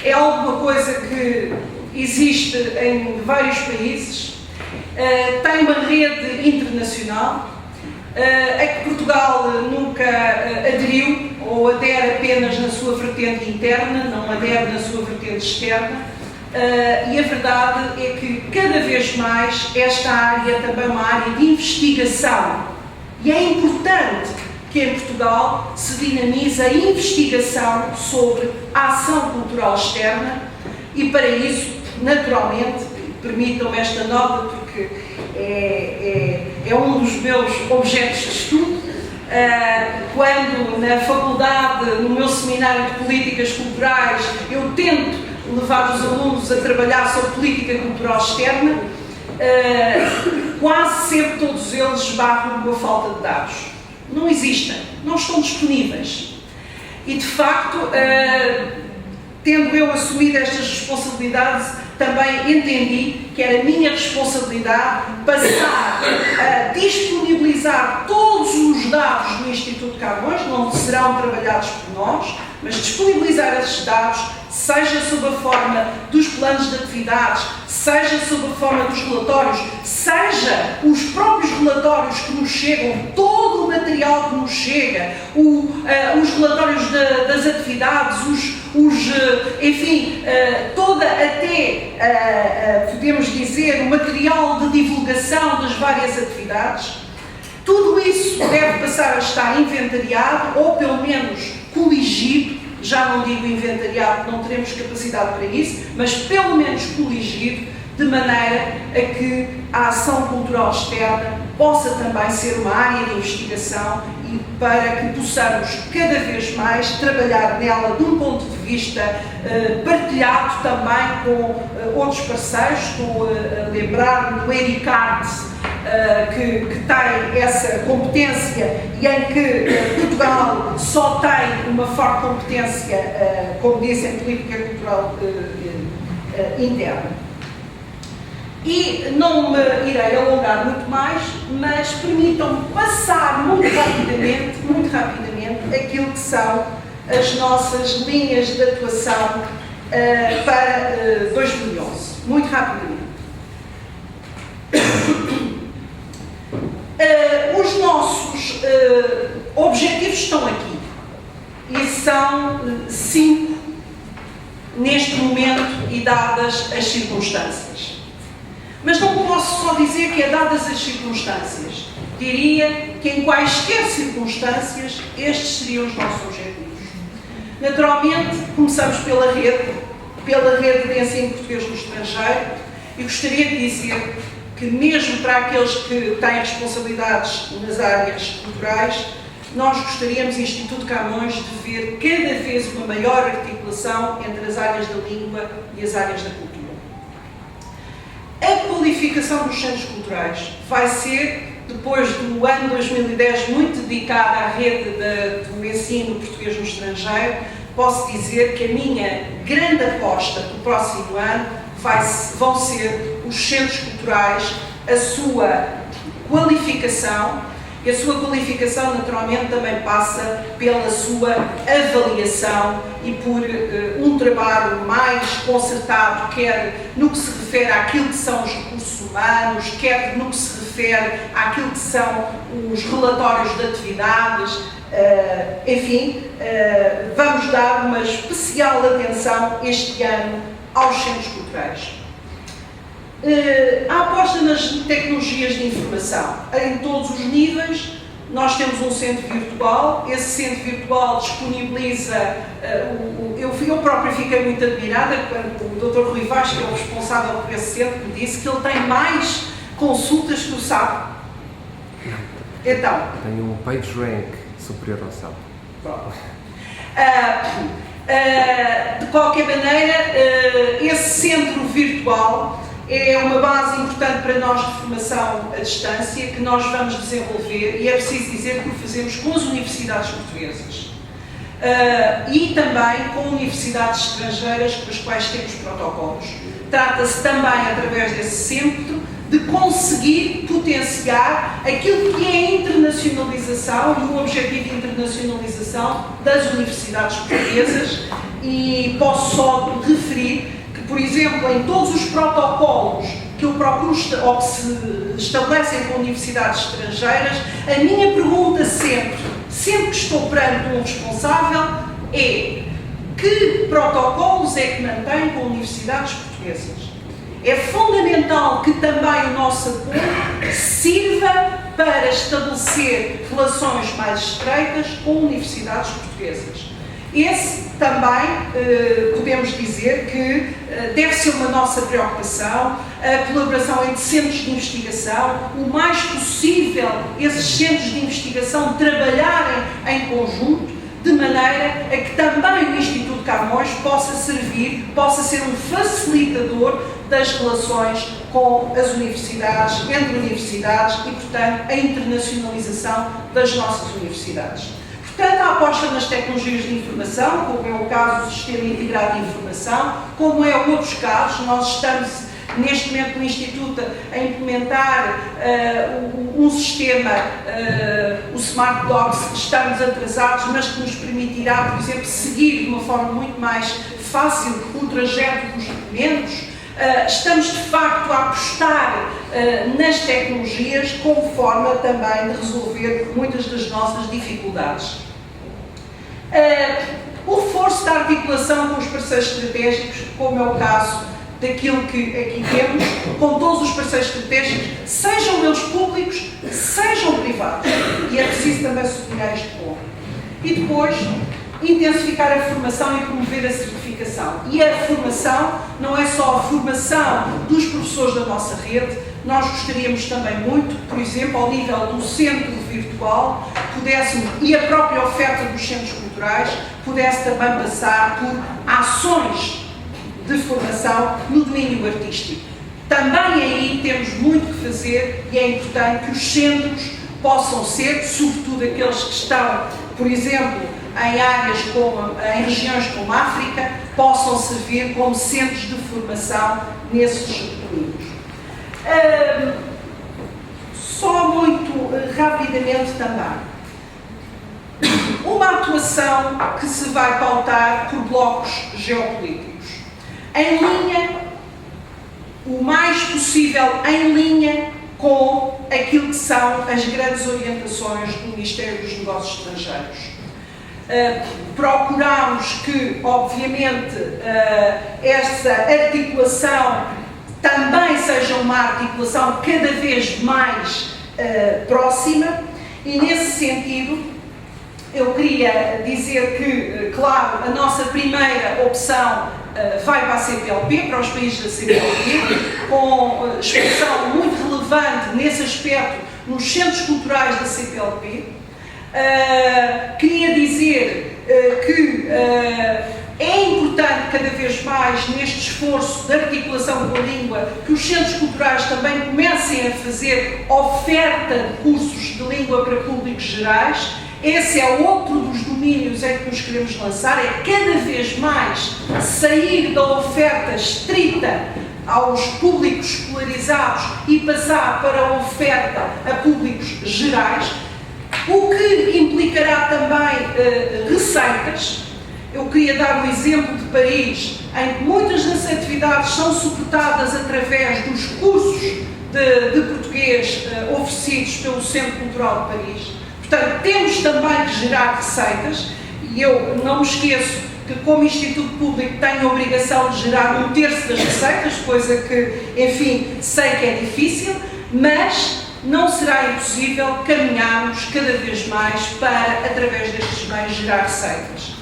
É alguma coisa que existe em vários países, tem uma rede internacional, a que Portugal nunca aderiu, ou adere apenas na sua vertente interna, não adere na sua vertente externa, e a verdade é que cada vez mais esta área é também uma área de investigação, e é importante que em Portugal se dinamize a investigação sobre a ação cultural externa, e para isso, naturalmente, permitam-me esta nota porque é um dos meus objetos de estudo, quando na faculdade, no meu seminário de políticas culturais, eu tento levar os alunos a trabalhar sobre política cultural externa, quase sempre todos eles esbarram numa falta de dados. Não existem, não estão disponíveis. E de facto, tendo eu assumido estas responsabilidades, também entendi que era minha responsabilidade passar a disponibilizar todos os dados do Instituto Camões, não serão trabalhados por nós, mas disponibilizar esses dados, seja sob a forma dos planos de atividades, seja sob a forma dos relatórios, seja os próprios relatórios que nos chegam, todo o material que nos chega, os relatórios das atividades, enfim, toda até, podemos dizer, o material de divulgação das várias atividades, tudo isso deve passar a estar inventariado, ou pelo menos coligido. Já não digo inventariado, não teremos capacidade para isso, mas pelo menos coligido, de maneira a que a ação cultural externa possa também ser uma área de investigação e para que possamos cada vez mais trabalhar nela de um ponto de vista partilhado também com outros parceiros. Estou a lembrar-me do ERICART, que tem essa competência e em que Portugal só tem uma forte competência, como disse, em política cultural interna. E não me irei alongar muito mais, mas permitam-me passar muito rapidamente, aquilo que são as nossas linhas de atuação para 2011. Muito rapidamente. Os nossos objetivos estão aqui, e são 5 neste momento e dadas as circunstâncias. Mas não posso só dizer que é dadas as circunstâncias. Diria que em quaisquer circunstâncias estes seriam os nossos objetivos. Naturalmente, começamos pela rede de ensino português no estrangeiro, e gostaria de dizer que mesmo para aqueles que têm responsabilidades nas áreas culturais, nós gostaríamos, Instituto Camões, de ver cada vez uma maior articulação entre as áreas da língua e as áreas da cultura. A qualificação dos centros culturais vai ser, depois do ano 2010, muito dedicada à rede do ensino português no estrangeiro. Posso dizer que a minha grande aposta para o próximo ano vão ser os centros culturais, a sua qualificação, e a sua qualificação naturalmente também passa pela sua avaliação e por um trabalho mais concertado, quer no que se refere àquilo que são os recursos humanos, quer no que se refere àquilo que são os relatórios de atividades, enfim, vamos dar uma especial atenção este ano aos centros culturais. A aposta nas tecnologias de informação em todos os níveis. Nós temos um centro virtual, esse centro virtual disponibiliza, eu própria fiquei muito admirada quando o Dr. Rui Vaz, que é o responsável por esse centro, me disse que ele tem mais consultas que o SAP. Então, tem um PageRank superior ao céu. De qualquer maneira, esse centro virtual é uma base importante para nós de formação à distância que nós vamos desenvolver, e é preciso dizer que o fazemos com as universidades portuguesas e também com universidades estrangeiras com as quais temos protocolos. Trata-se também, através desse centro, de conseguir potenciar aquilo que é a internacionalização e o objetivo de internacionalização das universidades portuguesas, e posso só referir que, por exemplo, em todos os protocolos que eu procuro ou que se estabelecem com universidades estrangeiras, a minha pergunta sempre que estou perante um responsável é: que protocolos é que mantém com universidades portuguesas? É fundamental que também o nosso apoio sirva para estabelecer relações mais estreitas com universidades portuguesas. Esse também, podemos dizer que deve ser uma nossa preocupação, a colaboração entre centros de investigação, o mais possível esses centros de investigação trabalharem em conjunto, de maneira a que também o Instituto Camões possa ser um facilitador das relações com as universidades, entre universidades e, portanto, a internacionalização das nossas universidades. Portanto, a aposta nas tecnologias de informação, como é o caso do Sistema Integrado de Informação, como é outros casos, nós estamos neste momento no Instituto a implementar um sistema, o Smart Docs, estamos atrasados, mas que nos permitirá, por exemplo, seguir de uma forma muito mais fácil o trajeto dos documentos. Estamos de facto a apostar nas tecnologias como forma também de resolver muitas das nossas dificuldades. O reforço da articulação com os parceiros estratégicos, como é o caso daquilo que aqui temos, com todos os parceiros estratégicos, sejam eles públicos, sejam privados, e é preciso também sublinhar este ponto. E depois, intensificar a formação e promover a certificação. E a formação não é só a formação dos professores da nossa rede, nós gostaríamos também muito, por exemplo, ao nível do centro virtual, e a própria oferta dos centros culturais, pudesse também passar por ações de formação no domínio artístico. Também aí temos muito que fazer, e é importante que os centros possam ser, sobretudo aqueles que estão, por exemplo, em regiões como a África, possam servir como centros de formação nesses domínios. Só muito rapidamente também. Uma atuação que se vai pautar por blocos geopolíticos. Em linha, o mais possível em linha com aquilo que são as grandes orientações do Ministério dos Negócios Estrangeiros. Procuramos que, obviamente, esta articulação também seja uma articulação cada vez mais próxima, e nesse sentido eu queria dizer que, claro, a nossa primeira opção vai para a CPLP, para os países da CPLP, com expressão muito relevante nesse aspecto nos centros culturais da CPLP. Queria dizer que é importante cada vez mais neste esforço de articulação com a língua que os centros culturais também comecem a fazer oferta de cursos de língua para públicos gerais. Esse é outro dos domínios em que nos queremos lançar, é cada vez mais sair da oferta estrita aos públicos escolarizados e passar para a oferta a públicos gerais, o que implicará também receitas. Eu queria dar um exemplo de Paris, em que muitas das atividades são suportadas através dos cursos de português oferecidos pelo Centro Cultural de Paris. Portanto, temos também que gerar receitas, e eu não me esqueço que, como Instituto Público, tenho a obrigação de gerar 1/3 das receitas, coisa que, enfim, sei que é difícil, mas não será impossível caminharmos cada vez mais para, através destes meios, gerar receitas.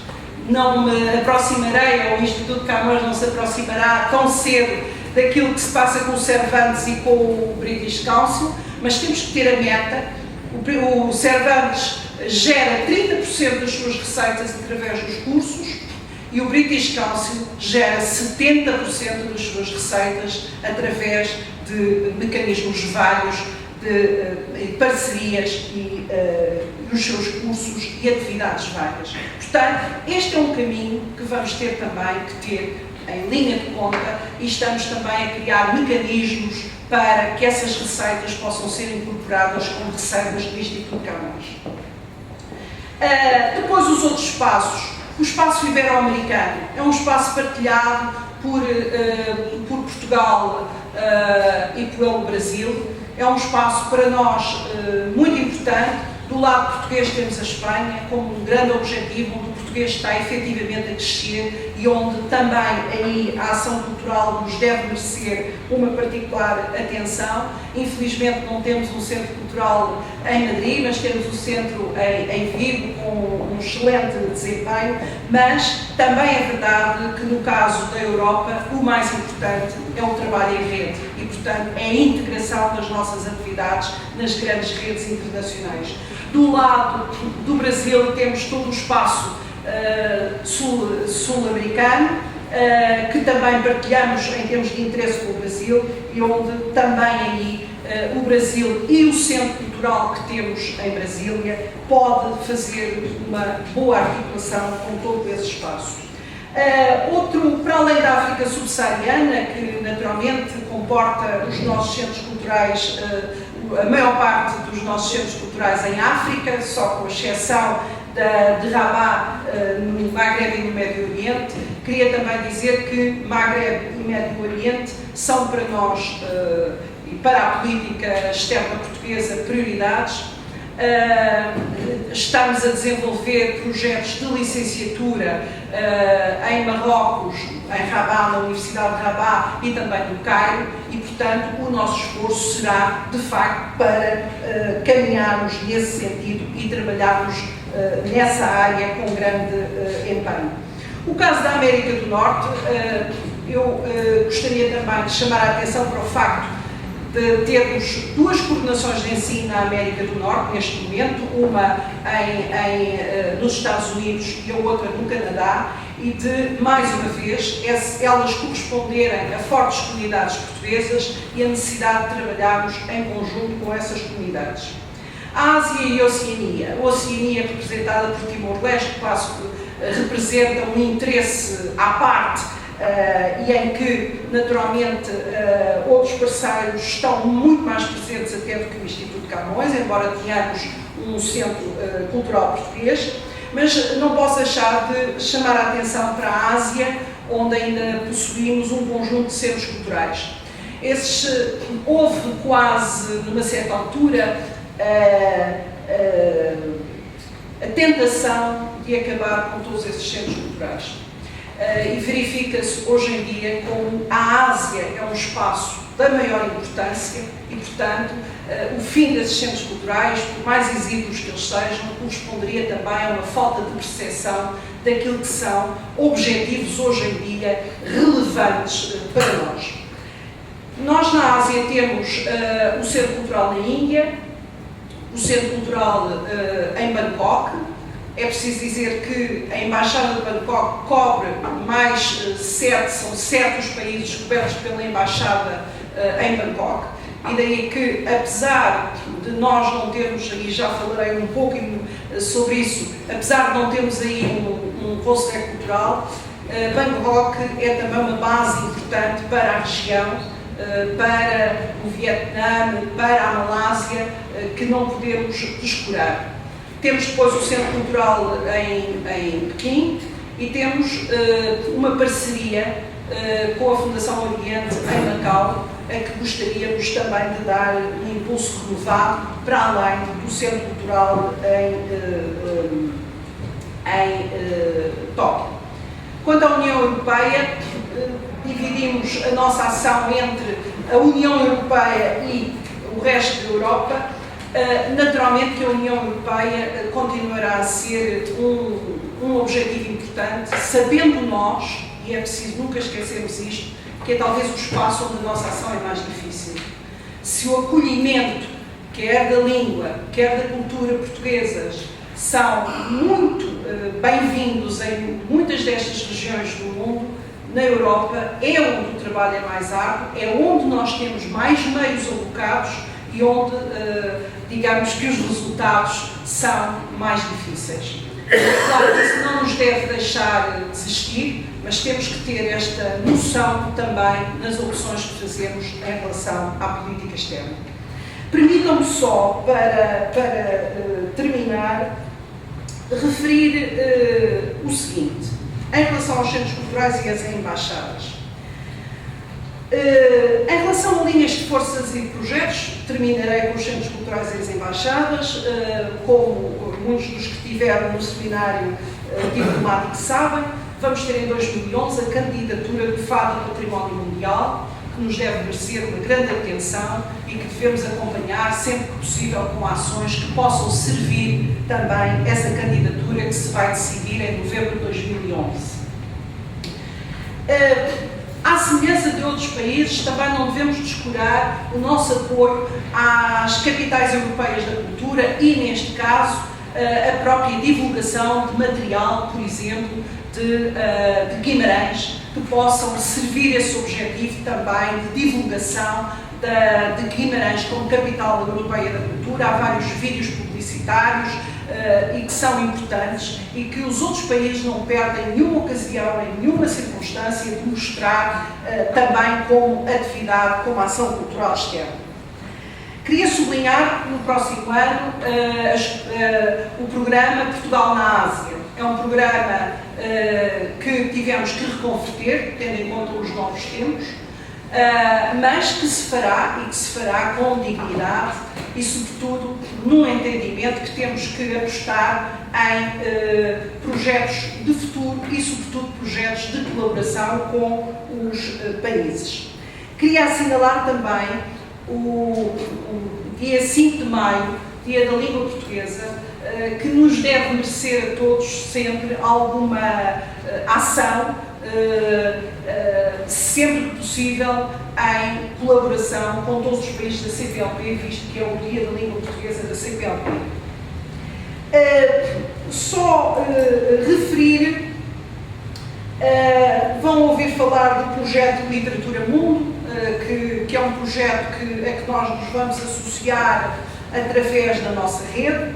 Não me aproximarei, ou o Instituto Camões não se aproximará tão cedo daquilo que se passa com o Cervantes e com o British Council, mas temos que ter a meta. O Cervantes gera 30% das suas receitas através dos cursos e o British Council gera 70% das suas receitas através de mecanismos vários de parcerias e os seus cursos e atividades várias. Portanto, este é um caminho que vamos ter também que ter em linha de conta e estamos também a criar mecanismos para que essas receitas possam ser incorporadas como receitas do Instituto Camões. Depois os outros espaços. O espaço ibero-americano é um espaço partilhado por Portugal e pelo Brasil. É um espaço para nós muito importante. Do lado português temos a Espanha como um grande objetivo, onde o português está efetivamente a crescer e onde também aí a ação cultural nos deve merecer uma particular atenção. Infelizmente não temos um centro cultural em Madrid, mas temos o centro em Vigo com um excelente desempenho, mas também é verdade que no caso da Europa o mais importante é o trabalho em rede e, portanto, é a integração das nossas atividades nas grandes redes internacionais. Do lado do Brasil temos todo o espaço sul-americano, que também partilhamos em termos de interesse com o Brasil e onde também aí o Brasil e o Centro Cultural que temos em Brasília pode fazer uma boa articulação com todo esse espaço. Outro, para além da África subsaariana, que naturalmente comporta os nossos centros culturais, a maior parte dos nossos centros culturais em África, só com exceção de Rabat, no Magreb e no Médio Oriente. Queria também dizer que Magreb e Médio Oriente são para nós e para a política externa portuguesa prioridades. Estamos a desenvolver projetos de licenciatura em Marrocos, em Rabat, na Universidade de Rabat e também no Cairo e, portanto, o nosso esforço será, de facto, para caminharmos nesse sentido e trabalharmos nessa área com grande empenho. O caso da América do Norte, eu gostaria também de chamar a atenção para o facto de termos duas coordenações de ensino na América do Norte, neste momento, uma nos Estados Unidos e a outra no Canadá, e de, mais uma vez, elas corresponderem a fortes comunidades portuguesas e a necessidade de trabalharmos em conjunto com essas comunidades. A Ásia e a Oceania. A Oceania, representada por Timor-Leste, representa um interesse à parte e em que, naturalmente, outros parceiros estão muito mais presentes até do que o Instituto Camões, embora tenhamos um centro cultural português, mas não posso deixar de chamar a atenção para a Ásia, onde ainda possuímos um conjunto de centros culturais. Houve quase, numa certa altura, a tentação de acabar com todos esses centros culturais. E verifica-se hoje em dia como a Ásia é um espaço da maior importância e, portanto, o fim desses centros culturais, por mais exíguos que eles sejam, corresponderia também a uma falta de percepção daquilo que são objetivos hoje em dia relevantes para nós. Nós na Ásia temos o Centro Cultural na Índia, o Centro Cultural em Bangkok. É preciso dizer que a Embaixada de Bangkok cobre são 7 os países cobertos pela Embaixada em Bangkok, e daí que, apesar de nós não termos, e já falarei um pouco sobre isso, apesar de não termos aí um conselho cultural, Bangkok é também uma base importante para a região, para o Vietnã, para a Malásia, que não podemos descurar. Temos depois o Centro Cultural em Pequim e temos uma parceria com a Fundação Oriente em Macau, a que gostaríamos também de dar um impulso renovado para além do Centro Cultural em Tóquio. Quanto à União Europeia, dividimos a nossa ação entre a União Europeia e o resto da Europa. Naturalmente que a União Europeia continuará a ser um objetivo importante, sabendo nós, e é preciso nunca esquecermos isto, que é talvez o espaço onde a nossa ação é mais difícil. Se o acolhimento, quer da língua, quer da cultura portuguesas, são muito bem-vindos em muitas destas regiões do mundo. Na Europa é onde o trabalho é mais árduo, é onde nós temos mais meios alocados e onde, digamos que os resultados são mais difíceis. Claro que isso não nos deve deixar desistir, mas temos que ter esta noção também nas opções que fazemos em relação à política externa. Permitam-me só, para terminar, referir o seguinte, em relação aos centros culturais e às embaixadas. Em relação a linhas de forças e projetos, terminarei com os centros culturais e as embaixadas, como muitos dos que tiveram no seminário diplomático sabem, vamos ter em 2011 a candidatura do FAD ao Património Mundial, que nos deve merecer uma grande atenção e que devemos acompanhar sempre que possível com ações que possam servir também essa candidatura que se vai decidir em novembro de 2011. À semelhança de outros países, também não devemos descurar o nosso apoio às capitais europeias da cultura e, neste caso, a própria divulgação de material, por exemplo, de Guimarães, que possam servir esse objetivo também de divulgação de Guimarães como capital europeia da cultura. Há vários vídeos publicitários e que são importantes e que os outros países não perdem nenhuma ocasião, em nenhuma circunstância, de mostrar também como atividade, como ação cultural externa. Queria sublinhar no próximo ano o programa Portugal na Ásia. É um programa que tivemos que reconverter, tendo em conta os novos tempos, mas que se fará e que se fará com dignidade e, sobretudo, num entendimento que temos que apostar em projetos de futuro e, sobretudo, projetos de colaboração com os países. Queria assinalar também o dia 5 de maio, Dia da Língua Portuguesa, que nos deve merecer a todos sempre alguma ação, sempre que possível, em colaboração com todos os países da CPLP, visto que é o Dia da Língua Portuguesa da CPLP. Só referir, vão ouvir falar do projeto Literatura Mundo, que é um projeto a que nós nos vamos associar através da nossa rede.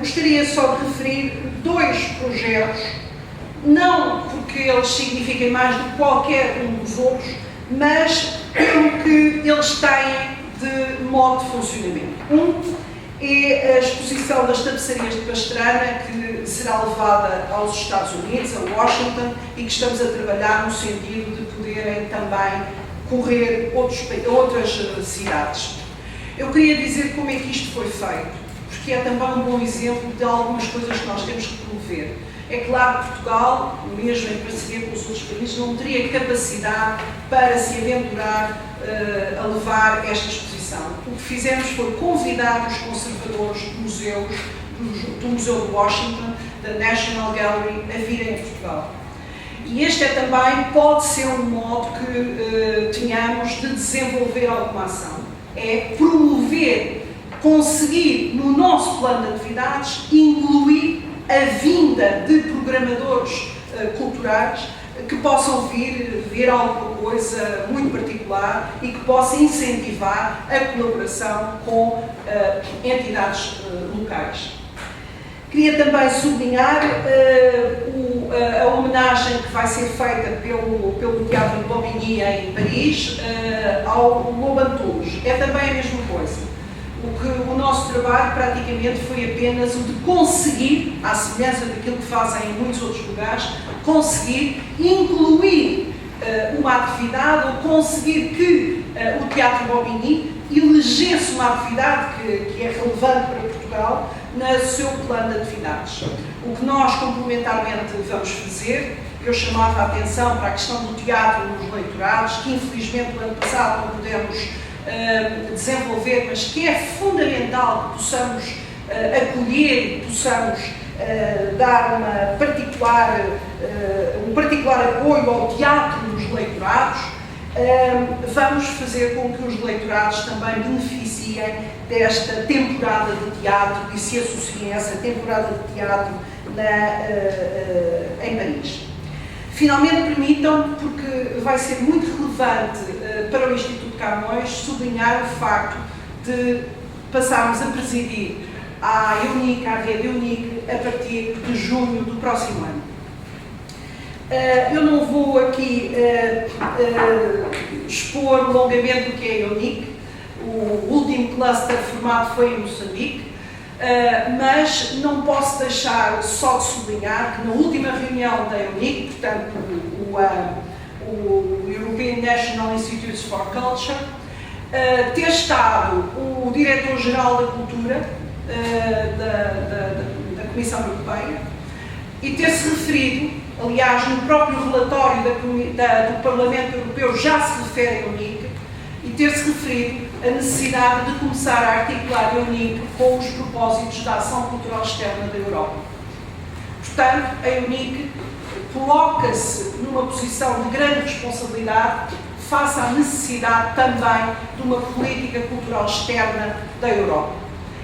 Gostaria só de referir dois projetos, não porque eles signifiquem mais do que qualquer um dos outros, mas pelo que eles têm de modo de funcionamento. Um é a exposição das tapeçarias de Pastrana, que será levada aos Estados Unidos, a Washington, e que estamos a trabalhar no sentido de poderem também correr outras cidades. Eu queria dizer como é que isto foi feito, porque é também um bom exemplo de algumas coisas que nós temos que promover. É claro que Portugal, mesmo em parceria com os outros países, não teria capacidade para se aventurar a levar esta exposição. O que fizemos foi convidar os conservadores de museus, do Museu de Washington, da National Gallery, a virem a Portugal. E este também pode ser um modo que tenhamos de desenvolver alguma ação. É promover, conseguir no nosso plano de atividades incluir a vinda de programadores culturais que possam ver alguma coisa muito particular e que possam incentivar a colaboração com entidades locais. Queria também sublinhar a homenagem que vai ser feita pelo Teatro de Bobigny em Paris ao Lobo Antunes. É também a mesma coisa. O nosso trabalho praticamente foi apenas o de conseguir, à semelhança daquilo que fazem em muitos outros lugares, conseguir incluir uma atividade ou conseguir que o Teatro Bobigny elegesse uma atividade que é relevante para Portugal no seu plano de atividades. O que nós complementarmente vamos fazer, eu chamava a atenção para a questão do teatro nos leitorados, que infelizmente no ano passado não pudemos desenvolver, mas que é fundamental que possamos acolher e possamos dar um particular apoio ao teatro nos leitorados. Vamos fazer com que os leitorados também beneficiem beneficiem desta temporada de teatro e se associem a essa temporada de teatro em Paris. Finalmente, permitam, porque vai ser muito relevante para o Instituto Camões, sublinhar o facto de passarmos a presidir à EUNIC, à rede EUNIC, a partir de junho do próximo ano. Eu não vou aqui expor longamente o que é a EUNIC. O último cluster formado foi em Moçambique, mas não posso deixar só de sublinhar que na última reunião da EUNIC, portanto o European National Institutes for Culture, ter estado o Diretor-Geral da Cultura da Comissão Europeia e ter-se referido, aliás, no próprio relatório do Parlamento Europeu já se refere à EUNIC, e ter-se referido a necessidade de começar a articular a EUNIC com os propósitos da ação cultural externa da Europa. Portanto, a EUNIC coloca-se numa posição de grande responsabilidade face à necessidade também de uma política cultural externa da Europa.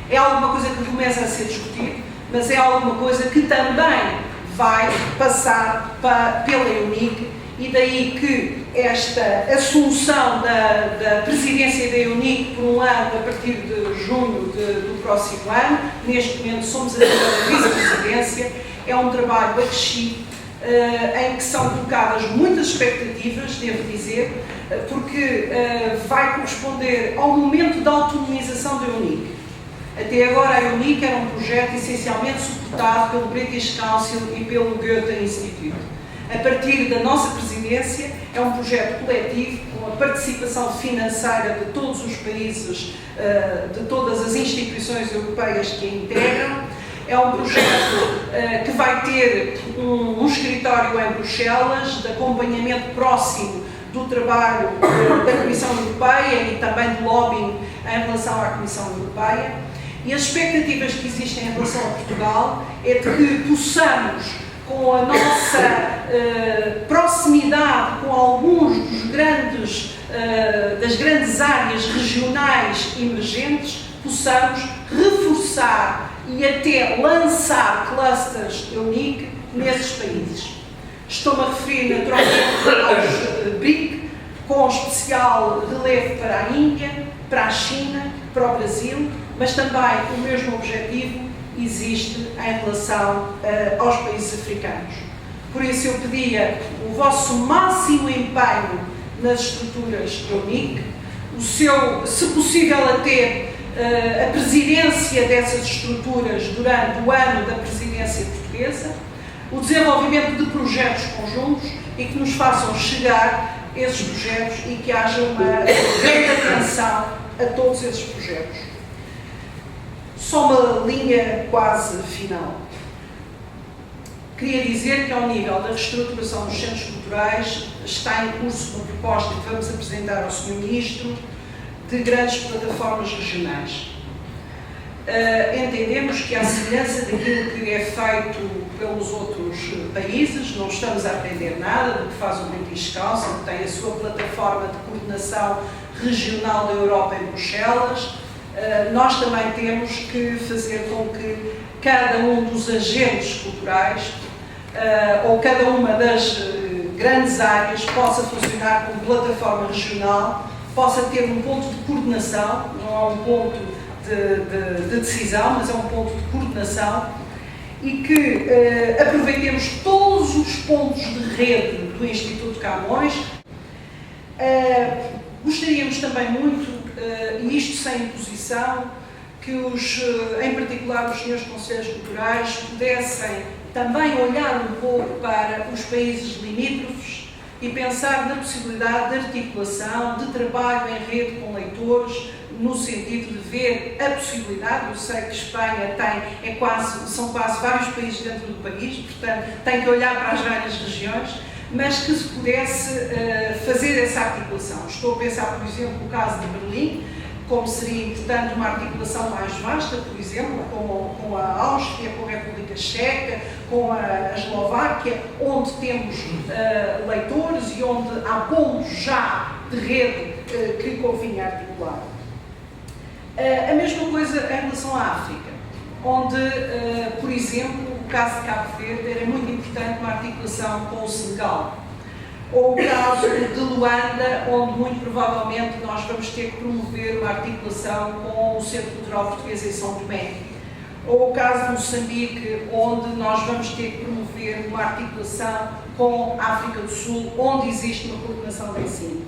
É alguma coisa que começa a ser discutida, mas é alguma coisa que também vai passar pela EUNIC, e daí que esta assunção da presidência da EUNIC por um ano, a partir de junho do próximo ano, neste momento somos a vice-presidência, é um trabalho acrescido, em que são colocadas muitas expectativas, devo dizer, porque vai corresponder ao momento da autonomização da EUNIC. Até agora a EUNIC era um projeto essencialmente suportado pelo British Council e pelo Goethe Institute. A partir da nossa presidência, é um projeto coletivo, com a participação financeira de todos os países, de todas as instituições europeias que a integram. É um projeto que vai ter um escritório em Bruxelas, de acompanhamento próximo do trabalho da Comissão Europeia e também de lobbying em relação à Comissão Europeia. E as expectativas que existem em relação a Portugal é de que possamos, com a nossa proximidade com alguns das grandes áreas regionais emergentes, possamos reforçar e até lançar clusters EUNIC nesses países. Estou-me a referir naturalmente aos BRIC, com especial relevo para a Índia, para a China, para o Brasil, mas também o mesmo objetivo existe em relação aos países africanos. Por isso eu pedia o vosso máximo empenho nas estruturas EUNIC, se possível até a presidência dessas estruturas durante o ano da presidência portuguesa, o desenvolvimento de projetos conjuntos e que nos façam chegar esses projetos e que haja uma grande atenção a todos esses projetos. Só uma linha quase final. Queria dizer que, ao nível da reestruturação dos centros culturais, está em curso uma proposta que vamos apresentar ao Sr. Ministro de grandes plataformas regionais. Entendemos que, à semelhança daquilo que é feito pelos outros países, não estamos a aprender nada do que faz o British Council, que tem a sua plataforma de coordenação regional da Europa em Bruxelas. Nós também temos que fazer com que cada um dos agentes culturais ou cada uma das grandes áreas possa funcionar como plataforma regional, possa ter um ponto de coordenação, não é um ponto de decisão, mas é um ponto de coordenação, e que aproveitemos todos os pontos de rede do Instituto Camões. Gostaríamos também muito, e isto sem imposição, que em particular os senhores conselhos culturais pudessem também olhar um pouco para os países limítrofes e pensar na possibilidade de articulação, de trabalho em rede com leitores, no sentido de ver a possibilidade. Eu sei que Espanha são quase vários países dentro do país, portanto tem que olhar para as várias regiões, mas que se pudesse fazer essa articulação. Estou a pensar, por exemplo, no caso de Berlim, como seria importante uma articulação mais vasta, por exemplo, com a Áustria, com a República Checa, com a Eslováquia, onde temos leitores e onde há pontos já de rede que convinha articular. A mesma coisa em relação à África, onde, por exemplo, o caso de Cabo Verde era muito importante uma articulação com o Senegal. Ou o caso de Luanda, onde muito provavelmente nós vamos ter que promover uma articulação com o Centro Cultural Português em São Tomé. Ou o caso de Moçambique, onde nós vamos ter que promover uma articulação com a África do Sul, onde existe uma coordenação de ensino.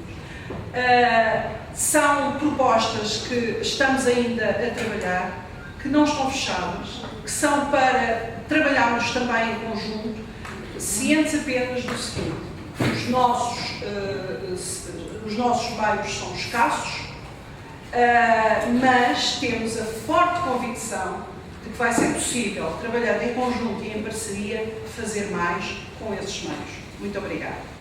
São propostas que estamos ainda a trabalhar, que não estão fechadas, que são para trabalharmos também em conjunto, cientes apenas do seguinte: os nossos meios são escassos, mas temos a forte convicção de que vai ser possível, trabalhando em conjunto e em parceria, fazer mais com esses meios. Muito obrigada.